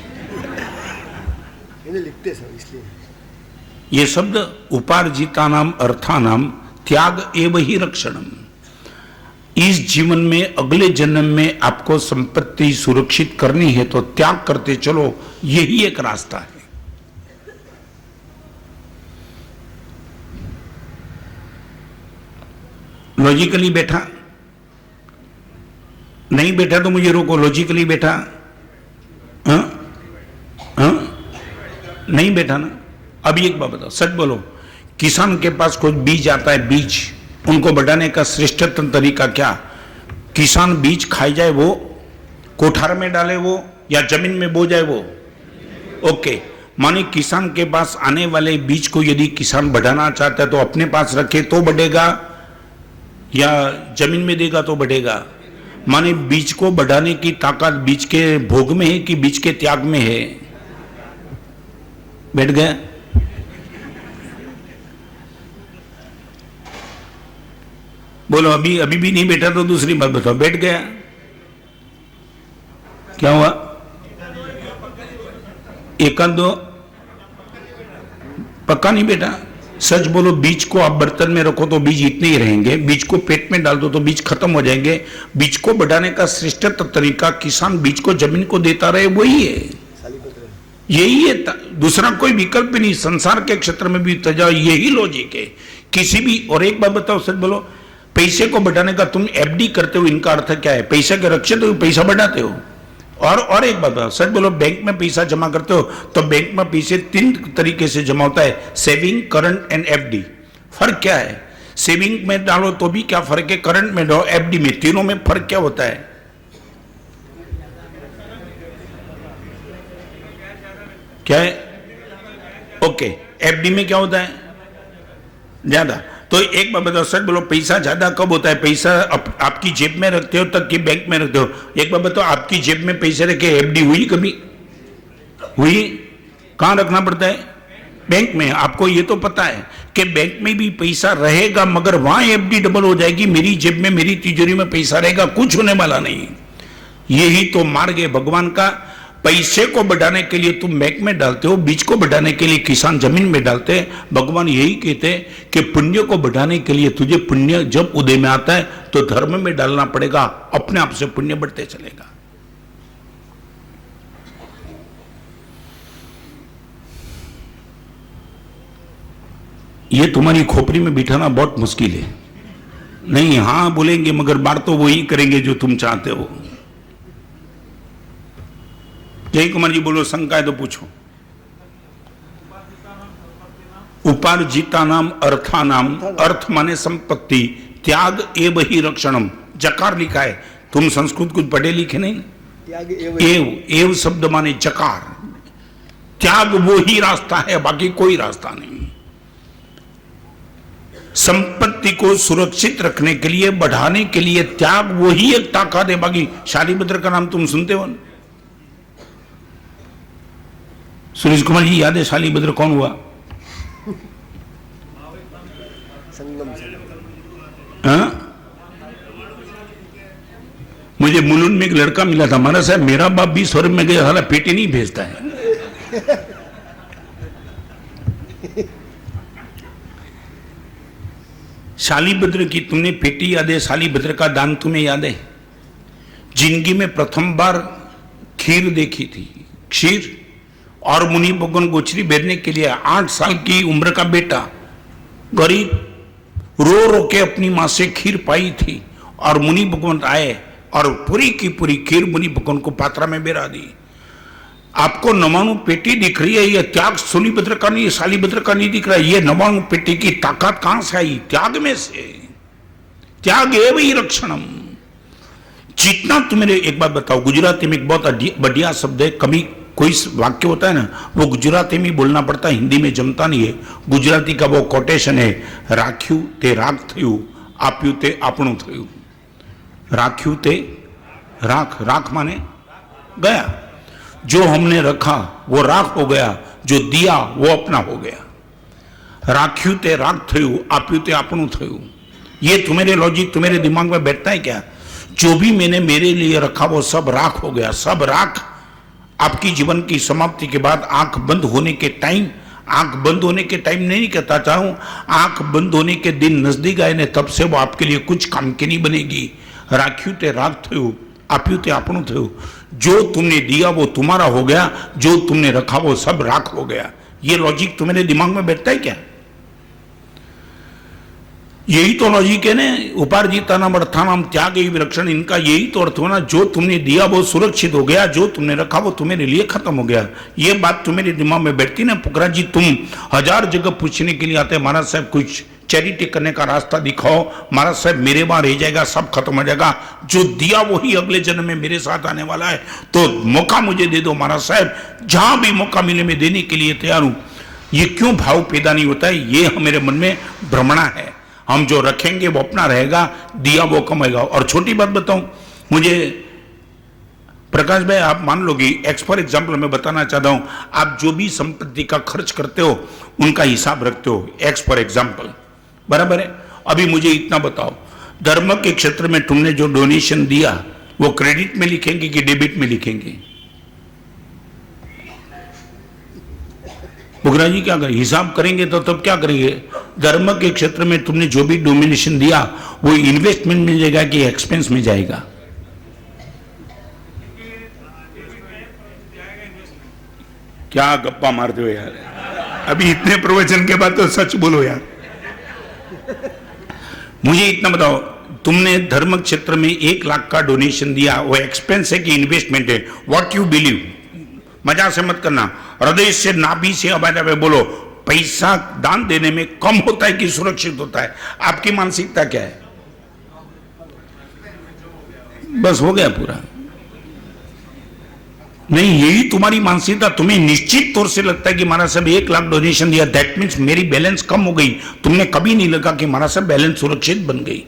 इन्हें लिखते सर, इसलिए ये शब्द उपार्जिता नाम अर्थानाम त्याग एव ही रक्षणम। इस जीवन में अगले जन्म में आपको संपत्ति सुरक्षित करनी है तो त्याग करते चलो, यही एक रास्ता है। लॉजिकली बैठा नहीं बैठा तो मुझे रोको। लॉजिकली बैठा? हाँ हाँ, नहीं बैठा ना। अभी एक बात बताओ, सच बोलो, किसान के पास कोई बीज आता है, बीज उनको बढ़ाने का श्रेष्ठतम तरीका क्या? किसान बीज खाई जाए वो, कोठार में डाले वो, या जमीन में बो जाए वो? ओके। माने किसान के पास आने वाले बीज को यदि किसान बढ़ाना चाहता है तो अपने पास रखे तो बढ़ेगा, या जमीन में देगा तो बढ़ेगा? माने बीज को बढ़ाने की ताकत बीज के भोग में है कि बीज के त्याग में है? बैठ गया? बोलो, अभी अभी भी नहीं बैठा तो दूसरी बात बताओ। बैठ गया? क्या हुआ? एकांत दो पक्का नहीं बैठा? सच बोलो, बीज को आप बर्तन में रखो तो बीज इतने ही रहेंगे, बीज को पेट में डाल दो तो बीज खत्म हो जाएंगे। बीज को बढ़ाने का श्रेष्ठ तरीका किसान बीज को जमीन को देता रहे, वही है, यही है। दूसरा कोई विकल्प नहीं। संसार के क्षेत्र में भी तजाओ, यही लॉजिक है किसी भी। और एक बात बताओ, सच बोलो, पैसे को बढ़ाने का तुम एफडी करते हो, इनका अर्थ क्या है? पैसे के रक्षित हो, पैसा बढ़ाते हो। और एक बात बताओ, सच बोलो, बैंक में पैसा जमा करते हो तो बैंक में पैसे 3 तरीके से जमा होता है, सेविंग, करंट एंड एफडी। फर्क क्या है? सेविंग में डालो तो भी क्या फर्क है, करंट में डालो, एफडी में, तीनों में फर्क क्या होता है? क्या है? ओके। एफडी में क्या होता है? ज्यादा। तो एक बात बताओ, सच बोलो, पैसा ज्यादा कब होता है? पैसा आपकी जेब में रखते हो तब कि बैंक में रखते हो? एक बात बताओ, आपकी जेब में पैसे रखे एफडी हुई कभी? हुई? कहां रखना पड़ता है? बैंक में। आपको ये तो पता है कि बैंक में भी पैसा रहेगा, मगर वहां एफडी डबल हो जाएगी। मेरी जेब में, मेरी तिजोरी में पैसा रहेगा, कुछ होने वाला नहीं। यही तो मार्ग है भगवान का। पैसे को बढ़ाने के लिए तुम बैंक में डालते हो, बीज को बढ़ाने के लिए किसान जमीन में डालते हैं। भगवान यही कहते हैं कि पुण्य को बढ़ाने के लिए तुझे पुण्य जब उदय में आता है तो धर्म में डालना पड़ेगा, अपने आप से पुण्य बढ़ते चलेगा। ये तुम्हारी खोपड़ी में बिठाना बहुत मुश्किल है। नहीं, हां बोलेंगे मगर बात तो वही करेंगे जो तुम चाहते हो। जय कुमार जी बोलो, शंका है तो पूछो। उपार्जिता नाम अर्था नाम, अर्थ माने संपत्ति, त्याग एव ही रक्षणम। जकार लिखा है। तुम संस्कृत कुछ पढ़े लिखे नहीं? त्याग एव एव एव शब्द माने चकार, त्याग वो ही रास्ता है, बाकी कोई रास्ता नहीं। संपत्ति को सुरक्षित रखने के लिए, बढ़ाने के लिए त्याग वो ही एक ताकत है, बाकी शालीभद्र का नाम तुम सुनते हो ना? सुरेश कुमार जी याद है शालीभद्र कौन हुआ? संगम से हाँ? मुझे मुलुंड में एक लड़का मिला था, महाराज साहब मेरा बाप भी स्वर्ग में गया, साला पेटी नहीं भेजता है। शालीभद्र की तुमने पेटी याद है? शालीभद्र का दान तुम्हें याद है? जिंदगी में प्रथम बार खीर देखी थी, खीर, और मुनि भगवान गोचरी भेजने के लिए 8 साल की उम्र का बेटा गरीब रो रो के अपनी मां से खीर पाई थी, और मुनि भगवान आए और पूरी की पूरी खीर मुनि भगवान को पात्रा में बेरा दी। आपको 99 पेटी दिख रही है, यह त्याग शालीभद्र का नहीं, शालीभद्र का नहीं दिख रहा है। ये 99 पेटी की ताकत कहां से आई? त्याग में से। त्याग एव ही रक्षणम। जितना तुम्हें, एक बात बताओ, गुजराती में एक बहुत बढ़िया शब्द है, कभी कोई वाक्य होता है ना, वो गुजराती में बोलना पड़ता है, हिंदी में जमता नहीं है। गुजराती का वो कोटेशन है, राख्यू ते राख थयु, आप्यू ते आपणु थयु। राख्यू ते राख, राख माने गया, जो हमने रखा वो राख हो गया, जो दिया वो अपना हो गया। राख्यू ते राख थयु, आप्यू ते आपणु थयु। ये तुम्हारे लॉजिक तुम्हारे दिमाग में बैठता है क्या? जो भी मैंने मेरे लिए रखा वो सब राख हो गया, सब राख। आपकी जीवन की समाप्ति के बाद आंख बंद होने के टाइम, आंख बंद होने के टाइम नहीं कहता चाहूं, आंख बंद होने के दिन नजदीक आए ने, तब से वो आपके लिए कुछ काम की नहीं बनेगी। राख्यू ते राख थयु, आप्यू ते आपणु थयु। जो तुमने दिया वो तुम्हारा हो गया, जो तुमने रखा वो सब राख हो गया। ये लॉजिक तुम्हारे दिमाग में बैठता है क्या? यही तो लॉजिक है ना, उपार्जिता नाम अर्थानाम त्याग विरक्षण, इनका यही तो अर्थ होना। जो तुमने दिया वो सुरक्षित हो गया, जो तुमने रखा वो तुम्हारे लिए खत्म हो गया। ये बात तुम्हारे दिमाग में बैठती ना पुकरा जी, तुम 1000 जगह पूछने के लिए आते, महाराज साहब कुछ चैरिटी करने का रास्ता दिखाओ, महाराज साहब मेरे वहां रह जाएगा, सब खत्म हो जाएगा, जो दिया वही अगले जन्म में मेरे साथ आने वाला है, तो मौका मुझे दे दो महाराज साहब, जहां भी मौका मिले मैं देने के लिए तैयार हूं। ये क्यों भाव पैदा नहीं होता है? ये हमारे मन में भ्रमणा है। हम जो रखेंगे वो अपना रहेगा, दिया वो कमाएगा। और छोटी बात बताऊं, मुझे प्रकाश भाई आप मान लो कि एक्स फॉर एग्जाम्पल मैं बताना चाहता हूं, आप जो भी संपत्ति का खर्च करते हो उनका हिसाब रखते हो, एक्स फॉर एग्जाम्पल, बराबर है? अभी मुझे इतना बताओ, धर्म के क्षेत्र में तुमने जो डोनेशन दिया वो क्रेडिट में लिखेंगे कि डेबिट में लिखेंगे? बुगरा जी क्या करें, हिसाब करेंगे तो तब क्या करेंगे? धर्म के क्षेत्र में तुमने जो भी डोमिनेशन दिया वो इन्वेस्टमेंट में जाएगा कि एक्सपेंस में जाएगा? क्या गप्पा मारते हो यार, अभी इतने प्रवचन के बाद तो सच बोलो यार। मुझे इतना बताओ, तुमने धर्म क्षेत्र में 1 लाख का डोनेशन दिया, वो एक्सपेंस है कि इन्वेस्टमेंट है? What you believe? मजा से मत करना, हृदय से नाभि से आवाज बोलो, पैसा दान देने में कम होता है कि सुरक्षित होता है? आपकी मानसिकता क्या है? बस हो गया पूरा। नहीं, यही तुम्हारी मानसिकता, तुम्हें निश्चित तौर से लगता है कि महाराज साहब 1 लाख डोनेशन दिया, दैट मीन्स मेरी बैलेंस कम हो गई। तुमने कभी नहीं लगा कि महाराज साहब बैलेंस सुरक्षित बन गई।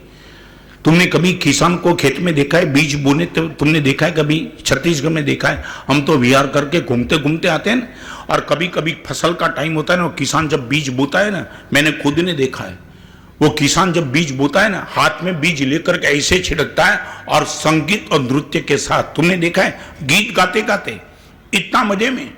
तुमने कभी किसान को खेत में देखा है बीज बोने? तो तुमने देखा है कभी? छत्तीसगढ़ में देखा है? हम तो विहार करके घूमते घूमते आते हैं ना, और कभी कभी फसल का टाइम होता है ना, किसान जब बीज बोता है ना, मैंने खुद ने देखा है, वो किसान जब बीज बोता है ना, हाथ में बीज लेकर के ऐसे छिड़कता है, और संगीत और नृत्य के साथ, तुमने देखा है, गीत गाते गाते इतना मजे में।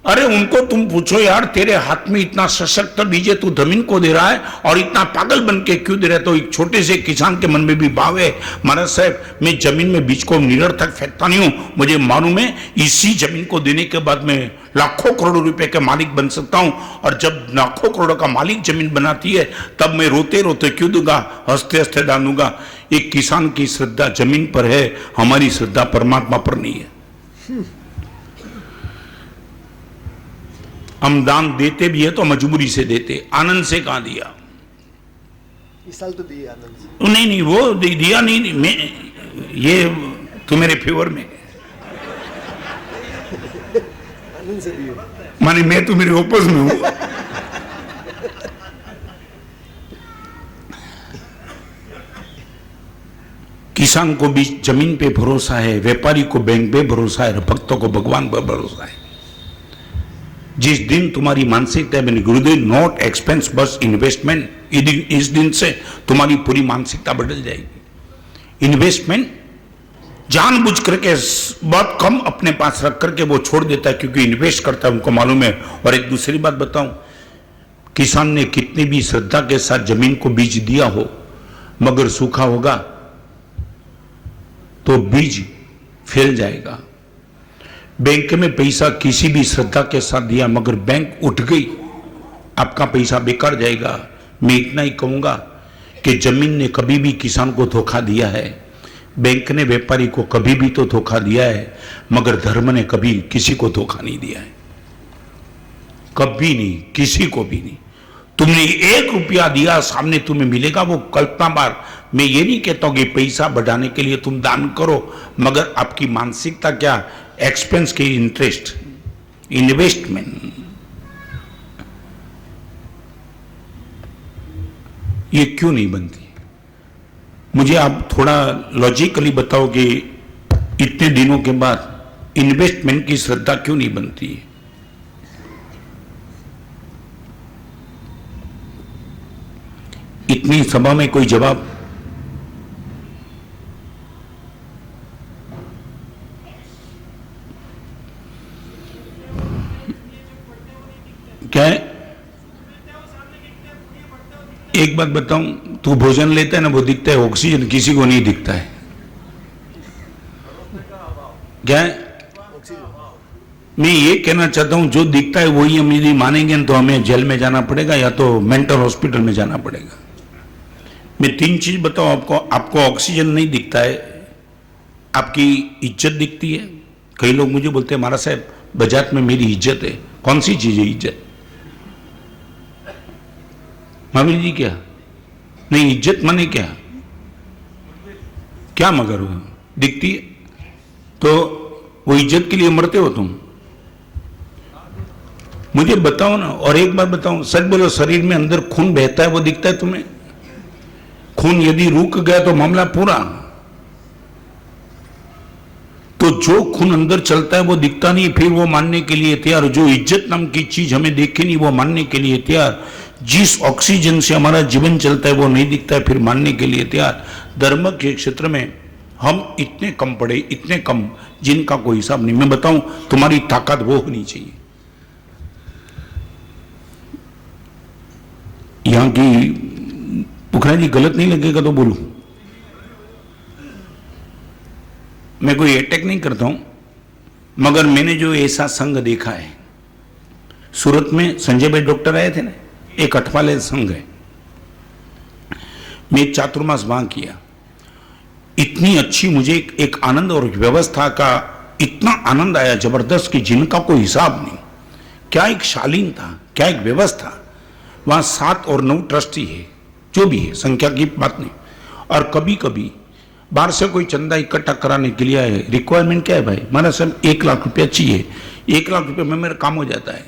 अरे उनको तुम पूछो यार, तेरे हाथ में इतना सशक्त बीज है, तू जमीन को दे रहा है और इतना पागल बन के क्यों दे रहा है? तो एक छोटे से किसान के मन में भी भाव है, महाराज साहब मैं जमीन में बीज को निरर्थक फेंकता नहीं हूं, मुझे मालूम है इसी जमीन को देने के बाद मैं लाखों करोड़ों रुपए का मालिक बन सकता हूं, और जब लाखों करोड़ों का मालिक जमीन बनाती है तब मैं रोते रोते क्यों दूंगा, हंसते हंसते दान दूंगा। एक किसान की श्रद्धा जमीन पर है, हमारी श्रद्धा परमात्मा पर नहीं है। हम दान देते भी है तो मजबूरी से देते, आनंद से कहां दिया? इस साल तो दिया आनंद से। नहीं नहीं, वो दिया नहीं, मैं ये तो मेरे फेवर में। आनंद से दिए। माने मैं तो मेरे ओपस में हूं। किसान को भी जमीन पे भरोसा है, व्यापारी को बैंक पे भरोसा है, भक्तों को भगवान पर भरोसा है। जिस दिन तुम्हारी मानसिकता मैंने गुरुदेव नॉट एक्सपेंस बस इन्वेस्टमेंट, इस दिन से तुम्हारी पूरी मानसिकता बदल जाएगी। इन्वेस्टमेंट जानबूझ करके बहुत कम अपने पास रख करके वो छोड़ देता है, क्योंकि इन्वेस्ट करता है, उनको मालूम है। और एक दूसरी बात बताऊं, किसान ने कितनी भी श्रद्धा के साथ जमीन को बीज दिया हो, मगर सूखा होगा तो बीज फैल जाएगा। बैंक में पैसा किसी भी श्रद्धा के साथ दिया, मगर बैंक उठ गई, आपका पैसा बेकार जाएगा। मैं इतना ही कहूंगा कि जमीन ने कभी भी किसान को धोखा दिया है, बैंक ने व्यापारी को कभी भी तो धोखा दिया है, मगर धर्म ने कभी किसी को धोखा नहीं दिया है, कभी नहीं, किसी को भी नहीं। तुमने 1 रुपया दिया, सामने तुम्हें मिलेगा, वो कल्पना बार। मैं ये नहीं कहता हूं कि पैसा बढ़ाने के लिए तुम दान करो, मगर आपकी मानसिकता क्या, एक्सपेंस के इंटरेस्ट, इन्वेस्टमेंट, ये क्यों नहीं बनती? मुझे आप थोड़ा लॉजिकली बताओ कि इतने दिनों के बाद इन्वेस्टमेंट की श्रद्धा क्यों नहीं बनती है? इतनी सभा में कोई जवाब? क्या है? एक बात बताऊं, तू भोजन लेता है ना, वो दिखता है, ऑक्सीजन किसी को नहीं दिखता है। क्या है? मैं ये कहना चाहता हूं, जो दिखता है वही हम यदि मानेंगे तो हमें जेल में जाना पड़ेगा या तो मेंटल हॉस्पिटल में जाना पड़ेगा। मैं 3 चीज बताऊं आपको। आपको ऑक्सीजन नहीं दिखता है, आपकी इज्जत दिखती है। कई लोग मुझे बोलते हैं महाराज साहब बाजार में मेरी इज्जत है। कौन सी चीज है इज्जत? महावीर जी क्या नहीं, इज्जत माने क्या? क्या मगर वो दिखती है तो वो इज्जत के लिए मरते हो तुम? मुझे बताओ ना। और एक बात बताओ, सच बोलो, शरीर में अंदर खून बहता है, वो दिखता है तुम्हें? खून यदि रुक गया तो मामला पूरा। तो जो खून अंदर चलता है वो दिखता नहीं, फिर वो मानने के लिए तैयार। जो इज्जत नाम की चीज हमें देखे नहीं, वो मानने के लिए तैयार। जिस ऑक्सीजन से हमारा जीवन चलता है वो नहीं दिखता है, फिर मानने के लिए तैयार। धर्म के क्षेत्र में हम इतने कम पड़े, इतने कम, जिनका कोई हिसाब नहीं। मैं बताऊं, तुम्हारी ताकत वो होनी चाहिए। यहां की पुखरा जी गलत नहीं लगेगा तो बोलूं, मैं कोई अटैक नहीं करता हूं, मगर मैंने जो ऐसा संघ देखा है, सूरत में संजय भाई डॉक्टर आए थे ना, एक अठवाले संघ है, मैं चातुर्मास वहां किया। इतनी अच्छी मुझे एक आनंद और व्यवस्था का इतना आनंद आया जबरदस्त कि जिनका कोई हिसाब नहीं। क्या एक शालीन था, क्या एक व्यवस्था। वहां 7 और 9 ट्रस्टी है, जो भी है, संख्या की बात नहीं। और कभी कभी बाहर से कोई चंदा इकट्ठा कराने के लिए आए। रिक्वायरमेंट क्या है भाई? हमारा सब 1 लाख रुपया चाहिए, 1 लाख रुपये में मेरा काम हो जाता है।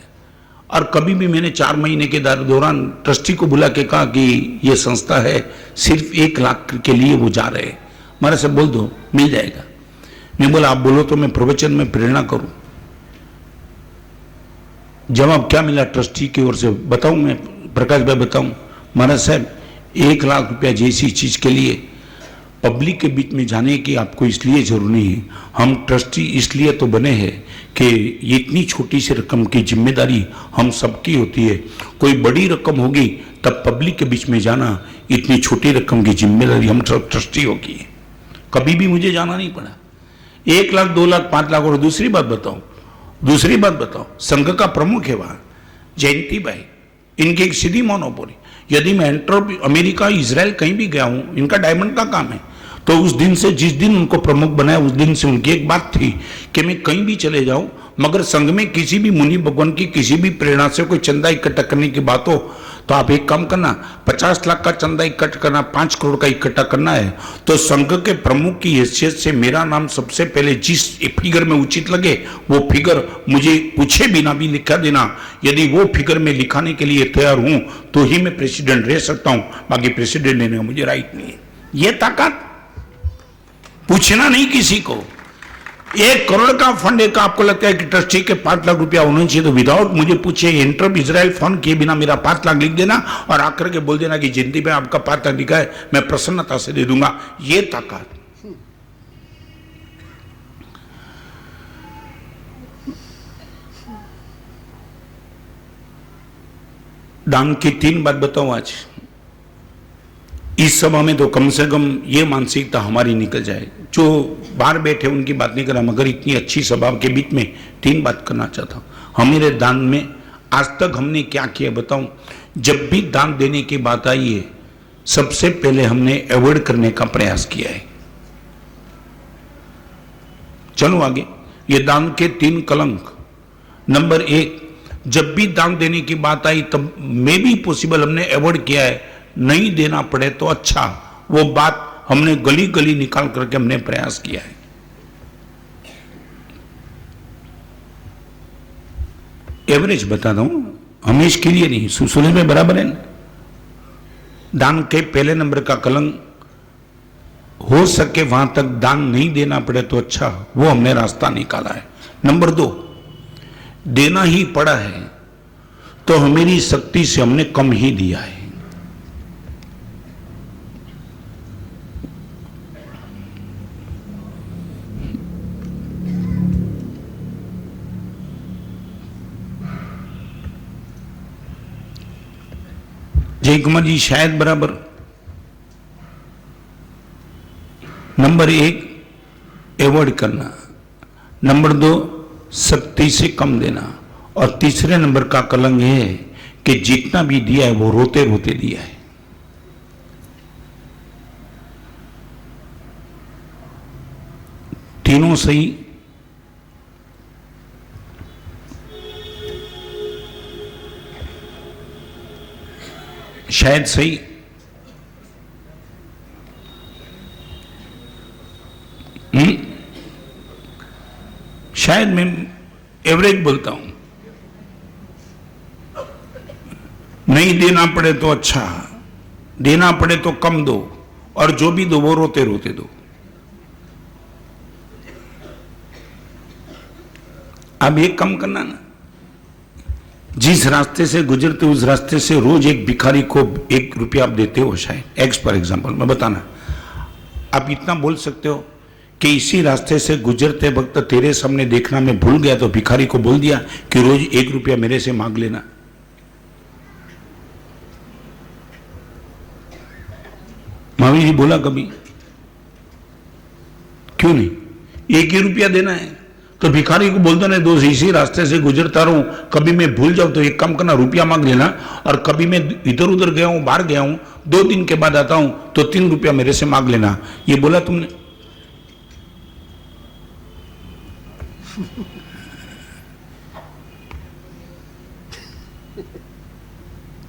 और कभी भी मैंने 4 महीने के दौरान ट्रस्टी को बुला के कहा कि ये संस्था है, सिर्फ 1 लाख के लिए वो जा रहे हैं, हमारे से बोल दो, मिल जाएगा। मैं बोला आप बोलो तो मैं प्रवचन में प्रेरणा करूं। जवाब क्या मिला ट्रस्टी की ओर से बताऊं मैं, प्रकाश भाई बताऊं? महाराज साहब 1 लाख रुपया जैसी चीज के लिए पब्लिक के बीच में जाने की आपको इसलिए जरूर नहीं है। हम ट्रस्टी इसलिए तो बने हैं कि ये इतनी छोटी सी रकम की जिम्मेदारी हम सबकी होती है। कोई बड़ी रकम होगी तब पब्लिक के बीच में जाना, इतनी छोटी रकम की जिम्मेदारी हम सब ट्रस्टियों की है। कभी भी मुझे जाना नहीं पड़ा। 1 लाख, 2 लाख, 5 लाख। और दूसरी बात बताओ, संघ का प्रमुख है वहां जयंती भाई, इनकी एक सीधी मोनोपोली। यदि मैं अमेरिका, इजराइल कहीं भी गया हूं, इनका डायमंड का काम है, तो उस दिन से, जिस दिन उनको प्रमुख बनाया, उस दिन से उनकी एक बात थी कि मैं कहीं भी चले जाऊं, मगर संघ में किसी भी मुनि भगवान की किसी भी प्रेरणा से कोई चंदा इकट्ठा करने की बात हो तो आप एक काम करना, 50 लाख का चंदा इकट्ठा करना, 5 करोड़ का इकट्ठा करना है, तो संघ के प्रमुख की हैसियत से मेरा नाम सबसे पहले जिस फिगर में उचित लगे वो फिगर मुझे पूछे बिना भी लिखा देना। यदि वो फिगर में लिखाने के लिए तैयार हूं तो ही मैं प्रेसिडेंट रह सकता हूं, बाकी प्रेसिडेंट लेने का मुझे राइट नहीं है। ये ताकत पूछना नहीं किसी को। 1 करोड़ का फंड एक आपको लगता है कि ट्रस्टी के 5 लाख रुपया होना चाहिए, तो विदाउट मुझे पूछे इंटर इजराइल फंड किए बिना मेरा 5 लाख लिख देना और आकर के बोल देना कि जिंदगी में आपका 5 लाख लिखा है, मैं प्रसन्नता से दे दूंगा। ये ताकत। दान की 3 बात बताऊं आज इस सभा में, तो कम से कम ये मानसिकता हमारी निकल जाए। जो बाहर बैठे उनकी बात नहीं कर रहा, मगर इतनी अच्छी सभा के बीच में 3 बात करना चाहता हूं। हमारे दान में आज तक हमने क्या किया बताऊं? जब भी दान देने की बात आई है, सबसे पहले हमने अवॉइड करने का प्रयास किया है। चलो आगे। ये दान के 3 कलंक। नंबर 1, जब भी दान देने की बात आई तब में भी पॉसिबल हमने अवॉइड किया है, नहीं देना पड़े तो अच्छा, वो बात हमने गली गली निकाल करके हमने प्रयास किया है। एवरेज बताता हूं, हमेश के लिए नहीं, सुसुले में बराबर है ना। दान के पहले नंबर का कलंक, हो सके वहां तक दान नहीं देना पड़े तो अच्छा, वो हमने रास्ता निकाला है। नंबर 2, देना ही पड़ा है तो हमारी शक्ति से हमने कम ही दिया है। जय कुमार जी शायद बराबर। नंबर 1 अवॉइड करना, नंबर 2 शक्ति से कम देना, और तीसरे नंबर का कलंक है कि जितना भी दिया है वो रोते रोते दिया है। तीनों सही। शायद सही। शायद मैं एवरेज बोलता हूं। नहीं देना पड़े तो अच्छा, देना पड़े तो कम दो, और जो भी दो वो रोते रोते दो। अब एक कम करना ना, जिस रास्ते से गुजरते उस रास्ते से रोज एक भिखारी को 1 रुपया आप देते हो, शायद एक्स फॉर एग्जाम्पल मैं बताना, आप इतना बोल सकते हो कि इसी रास्ते से गुजरते वक्त तेरे सामने देखना मैं भूल गया तो भिखारी को बोल दिया कि रोज 1 रुपया मेरे से मांग लेना। महावीर जी बोला कभी? क्यों नहीं? 1 ही रुपया देना है तो भिखारी को बोल दो ना, दोस्त इसी रास्ते से गुजरता रहूं, कभी मैं भूल जाऊं तो एक काम करना, रुपया मांग लेना, और कभी मैं इधर उधर गया हूं, बाहर गया हूं, 2 दिन के बाद आता हूं तो 3 रुपया मेरे से मांग लेना। ये बोला तुमने?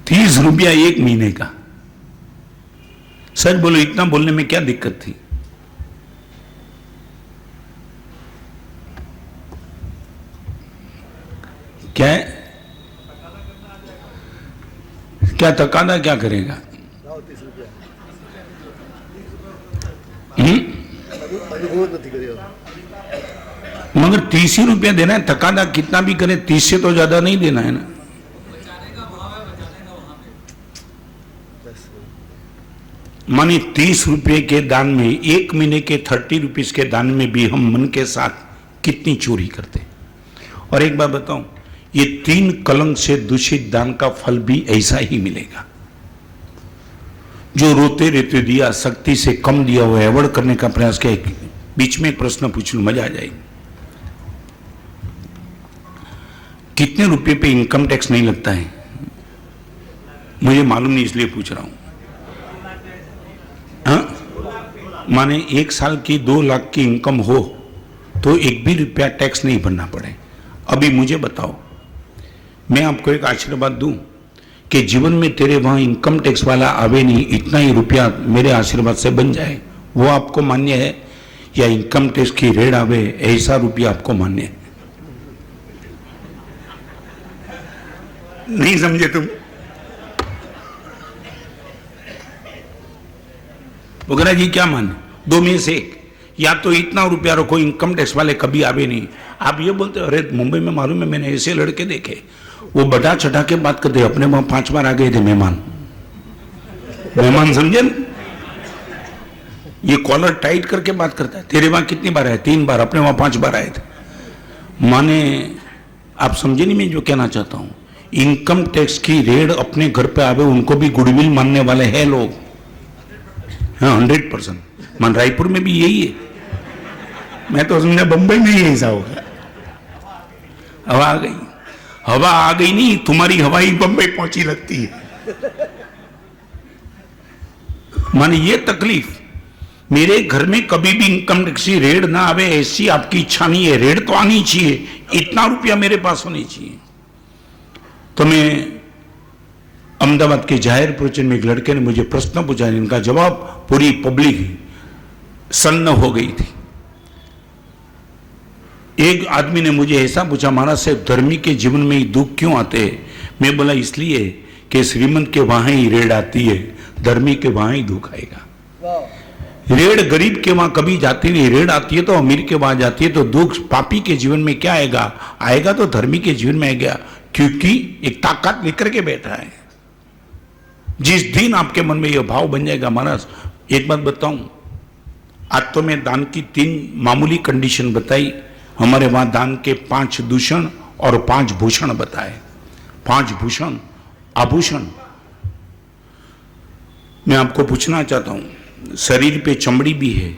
₹30 1 महीने का। सच बोलो, इतना बोलने में क्या दिक्कत थी? क्या है? क्या तकादा क्या करेगा? लाओ 30 रुपया। मगर 30 ही रुपया देना है, तकादा कितना भी करे 30 से तो ज्यादा नहीं देना है ना। माने 30 रुपये के दान में, 1 महीने के 30 रुपीज के दान में भी हम मन के साथ कितनी चोरी करते। और एक बात बताऊं, ये 3 कलंक से दूषित दान का फल भी ऐसा ही मिलेगा। जो रोते रहते दिया, शक्ति से कम दिया हुआ, अवॉइड करने का प्रयास किया। बीच में एक प्रश्न पूछ लूं, मजा आ जाएगी। कितने रुपए पे इनकम टैक्स नहीं लगता है? मुझे मालूम नहीं इसलिए पूछ रहा हूं। हाँ, माने 1 साल की 2 लाख की इनकम हो तो 1 भी रुपया टैक्स नहीं भरना पड़े। अभी मुझे बताओ, मैं आपको एक आशीर्वाद दूं कि जीवन में तेरे वहां इनकम टैक्स वाला आवे नहीं, इतना ही रुपया मेरे आशीर्वाद से बन जाए, वो आपको मान्य है? या इनकम टैक्स की रेड आवे ऐसा रुपया आपको मान्य है? नहीं समझे तुम? वगैरह जी क्या माने? दो में से एक, या तो इतना रुपया रखो इनकम टैक्स वाले कभी आवे नहीं। आप ये बोलते हो, अरे मुंबई में मालूम है मैंने ऐसे लड़के देखे, वो बढ़ा चढ़ा के बात करते, अपने वहां 5 बार आ गए थे मेहमान। मेहमान समझे ना? ये कॉलर टाइट करके बात करता है, तेरे वहां कितनी बार आए? 3 बार, अपने वहां 5 बार आए थे। माने आप समझे नहीं मैं जो कहना चाहता हूं? इनकम टैक्स की रेड अपने घर पे आवे उनको भी गुडविल मानने वाले हैं लोग। हाँ 100%। मान रायपुर में भी यही है, मैं तो समझा बंबई में ही ऐसा होगा। हवा आ गई, हवा आ गई नहीं, तुम्हारी हवा ही बंबई पहुंची लगती है। माने ये तकलीफ, मेरे घर में कभी भी इनकम टैक्स की रेड ना आवे ऐसी आपकी इच्छा नहीं है। रेड तो आनी चाहिए, इतना रुपया मेरे पास होनी चाहिए। तो मैं अहमदाबाद के जाहिर प्रवचन में एक लड़के ने मुझे प्रश्न पूछा, इनका जवाब पूरी पब्लिक सन्न हो गई थी। एक आदमी ने मुझे ऐसा पूछा, महाराज साहब धर्मी के जीवन में ही दुख क्यों आते हैं? मैं बोला इसलिए कि श्रीमंत के वहां ही रेड आती है, धर्मी के वहां ही दुख आएगा। रेड गरीब के वहां कभी जाती नहीं, रेड आती है तो अमीर के वहां जाती है। तो दुख पापी के जीवन में क्या आएगा? आएगा तो धर्मी के जीवन में आएगा, क्योंकि एक ताकत लेकर के बैठा है। जिस दिन आपके मन में यह भाव बन जाएगा, महाराज एक बात बताऊं, आज तो मैं दान की 3 मामूली कंडीशन बताई। हमारे वहां दान के 5 दूषण और 5 भूषण बताए। 5 भूषण आभूषण। मैं आपको पूछना चाहता हूं, शरीर पे चमड़ी भी है,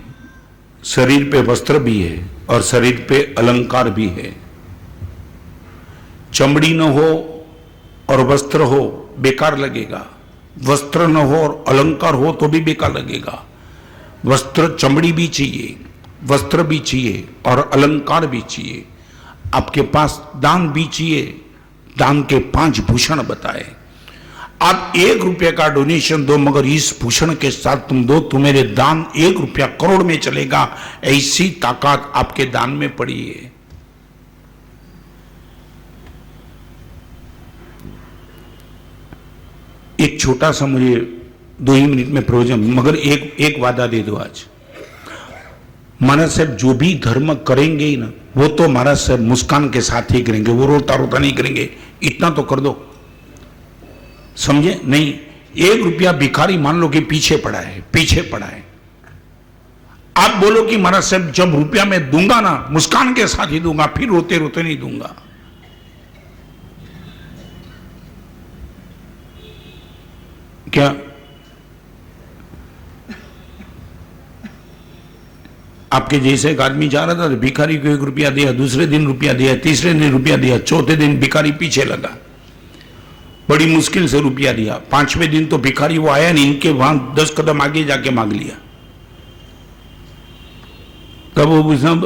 शरीर पे वस्त्र भी है और शरीर पे अलंकार भी है। चमड़ी न हो और वस्त्र हो बेकार लगेगा, वस्त्र न हो और अलंकार हो तो भी बेकार लगेगा। वस्त्र चमड़ी भी चाहिए, वस्त्र भी चाहिए और अलंकार भी चाहिए। आपके पास दान भी चाहिए, दान के 5 भूषण बताए। आप 1 रुपये का डोनेशन दो, मगर इस भूषण के साथ तुम दो तो मेरे दान 1 रुपया करोड़ में चलेगा। ऐसी ताकत आपके दान में पड़ी है। एक छोटा सा मुझे 2 ही मिनट में प्रयोजन, मगर एक वादा दे दो आज। महाराज साहब जो भी धर्म करेंगे ही ना, वो तो महाराज साहब मुस्कान के साथ ही करेंगे, वो रोता रोता नहीं करेंगे। इतना तो कर दो, समझे? नहीं 1 रुपया भिखारी मान लो कि पीछे पड़ा है। आप बोलो कि महाराज साहब जब रुपया मैं दूंगा ना, मुस्कान के साथ ही दूंगा, फिर रोते रोते नहीं दूंगा। क्या आपके जैसे एक आदमी जा रहा था तो भिखारी को 1 रुपया दिया, दूसरे दिन रुपया दिया, तीसरे दिन रुपया दिया, चौथे दिन भिखारी पीछे लगा, बड़ी मुश्किल से रुपया दिया। 5वें दिन तो भिखारी वो आया नहीं, इनके वहां 10 कदम आगे जाके मांग लिया। तब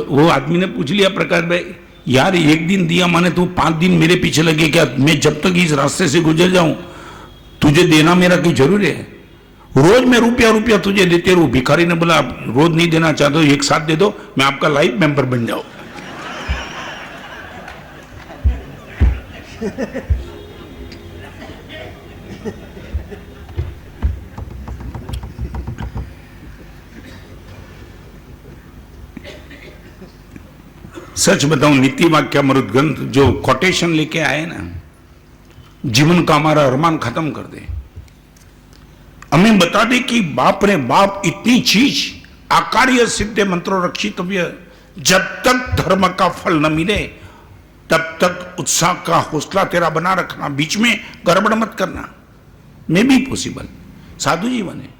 वो आदमी ने पूछ लिया, प्रकाश भाई यार 1 दिन दिया माने तू 5 दिन मेरे पीछे लगे क्या? मैं जब तक इस रास्ते से गुजर जाऊं तुझे देना मेरा कोई जरूरी है? रोज मैं रुपया तुझे देते रहूं। भिखारी ने बोला आप रोज नहीं देना चाहते हो, एक साथ दे दो, मैं आपका लाइफ मेंबर बन जाऊं। सच बताऊं, नीति वाक्य अमृत ग्रंथ जो कोटेशन लेके आए ना, जीवन का हमारा अरमान खत्म कर दे। हमें बता दे कि बाप रे बाप इतनी चीज आकार्य सिद्ध मंत्रो रक्षितव्य। जब तक धर्म का फल न मिले तब तक उत्साह का हौसला तेरा बना रखना, बीच में गड़बड़ मत करना। मैं भी पॉसिबल साधु जीवन है।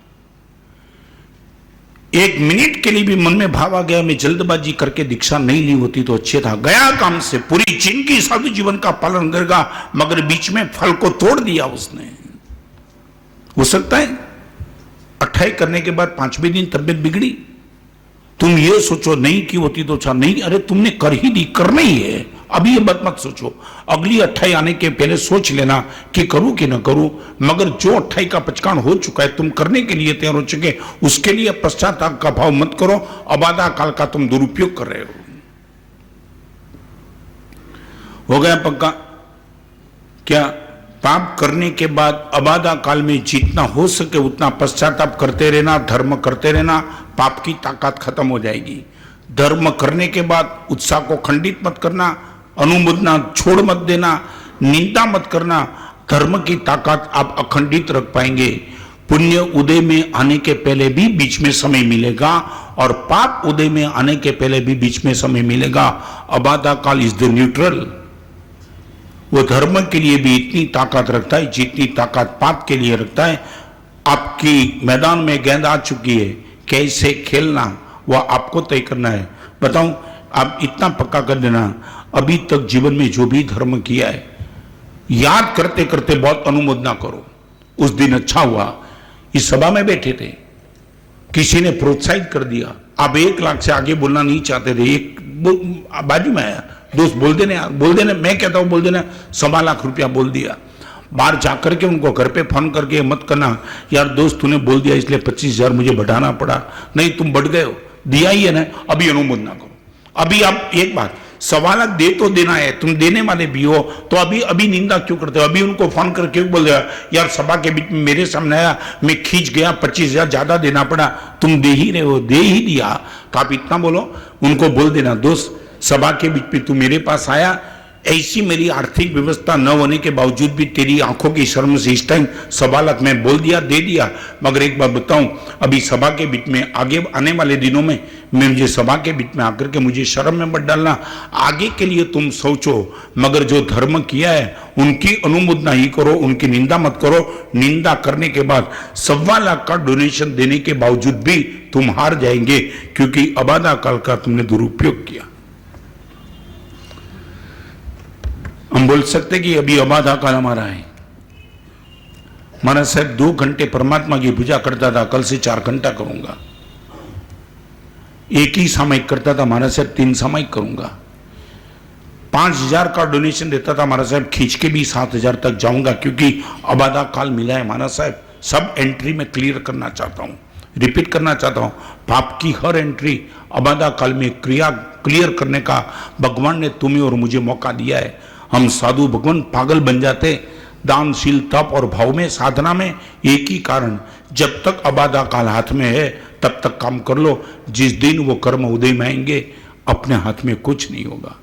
1 मिनट के लिए भी मन में भाव आ गया मैं जल्दबाजी करके दीक्षा नहीं ली होती तो अच्छे था, गया काम से, पूरी जिंदगी साधु जीवन का पालन करेगा, मगर बीच में फल को तोड़ दिया उसने। हो सकता है 28 करने के बाद 5वें दिन तबियत बिगड़ी, तुम ये सोचो नहीं की होती तो अच्छा नहीं, अरे तुमने कर ही दी, करना ही है, अभी ये बात मत सोचो, अगली 28 आने के पहले सोच लेना कि करूं कि ना करूं। मगर जो 28 का पचकान हो चुका है, तुम करने के लिए तैयार हो चुके, उसके लिए पश्चाताप का भाव मत करो। अबाधा काल का तुम दुरुपयोग कर रहे हो गया पक्का? क्या पाप करने के बाद अबाधा काल में जितना हो सके उतना पश्चाताप करते रहना, धर्म करते रहना, पाप की ताकत खत्म हो जाएगी। धर्म करने के बाद उत्साह को खंडित मत करना, अनुमोदना छोड़ मत देना, निंदा मत करना। धर्म की ताकत आप अखंडित रख पाएंगे। पुण्य उदय में आने के पहले भी बीच में समय मिलेगा और पाप उदय में आने के पहले भी बीच में समय मिलेगा। अबाधा काल इज द न्यूट्रल। वो धर्म के लिए भी इतनी ताकत रखता है जितनी ताकत पाप के लिए रखता है। आपकी मैदान में गेंद आ चुकी है, कैसे खेलना वह आपको तय करना है। बताऊं, आप इतना पक्का कर देना, अभी तक जीवन में जो भी धर्म किया है, याद करते करते बहुत अनुमोदना करो। उस दिन अच्छा हुआ, इस सभा में बैठे थे, किसी ने प्रोत्साहित कर दिया, आप 1 लाख से आगे बोलना नहीं चाहते थे, एक बाजू में आया दोस्त, बोल देने यार, बोल देने, मैं कहता हूं बोल देने, 1.25 लाख रुपया बोल दिया। बाहर जाकर के उनको घर पे फोन करके मत करना यार दोस्त तूने बोल दिया इसलिए 25,000 मुझे बढ़ाना पड़ा। नहीं, तुम बढ़ गए हो, दिया ही है ना, अभी अनुमोदना करो। अभी आप एक बात, 1.25 लाख दे तो देना है, तुम देने वाले भी हो, तो अभी निंदा क्यों करते हो? अभी उनको फोन करके क्यों बोल दिया यार सभा के बीच में मेरे सामने आया, मैं खींच गया, 25,000 ज्यादा देना पड़ा। तुम दे ही रहे हो, दे ही दिया, तो आप इतना बोलो, उनको बोल देना दोस्त सभा के बीच में तू मेरे पास आया, ऐसी मेरी आर्थिक व्यवस्था न होने के बावजूद भी तेरी आंखों की शर्म से इस टाइम 1.25 लाख मैं बोल दिया, दे दिया। मगर एक बात बताऊं, अभी सभा के बीच में आगे आने वाले दिनों में मुझे सभा के बीच में आकर के मुझे शर्म में मत डालना। आगे के लिए तुम सोचो, मगर जो धर्म किया है उनकी अनुमोदना ही करो, उनकी निंदा मत करो। निंदा करने के बाद 1.25 लाख का डोनेशन देने के बावजूद भी तुम हार जाएंगे, क्योंकि अबाधा काल का तुमने दुरुपयोग किया। हम बोल सकते कि अभी अबाधा काल हमारा है। महाराज साहब 2 घंटे परमात्मा की पूजा करता था, कल से 4 घंटा करूंगा। एक ही सामयिक करता था, महाराज साहब 3 सामयिक करूंगा। 5,000 का डोनेशन देता था महाराज साहब, खींच के भी 7,000 तक जाऊंगा, क्योंकि अबाधा काल मिला है। महाराज साहब सब एंट्री में क्लियर करना चाहता हूं, रिपीट करना चाहता हूं, पाप की हर एंट्री अबाधा काल में क्लियर करने का भगवान ने तुम्हें और मुझे मौका दिया है। हम साधु भगवान पागल बन जाते दानशील तप और भाव में, साधना में। एक ही कारण, जब तक अबाधा काल हाथ में है तब तक काम कर लो। जिस दिन वो कर्म उदय में आएंगे अपने हाथ में कुछ नहीं होगा।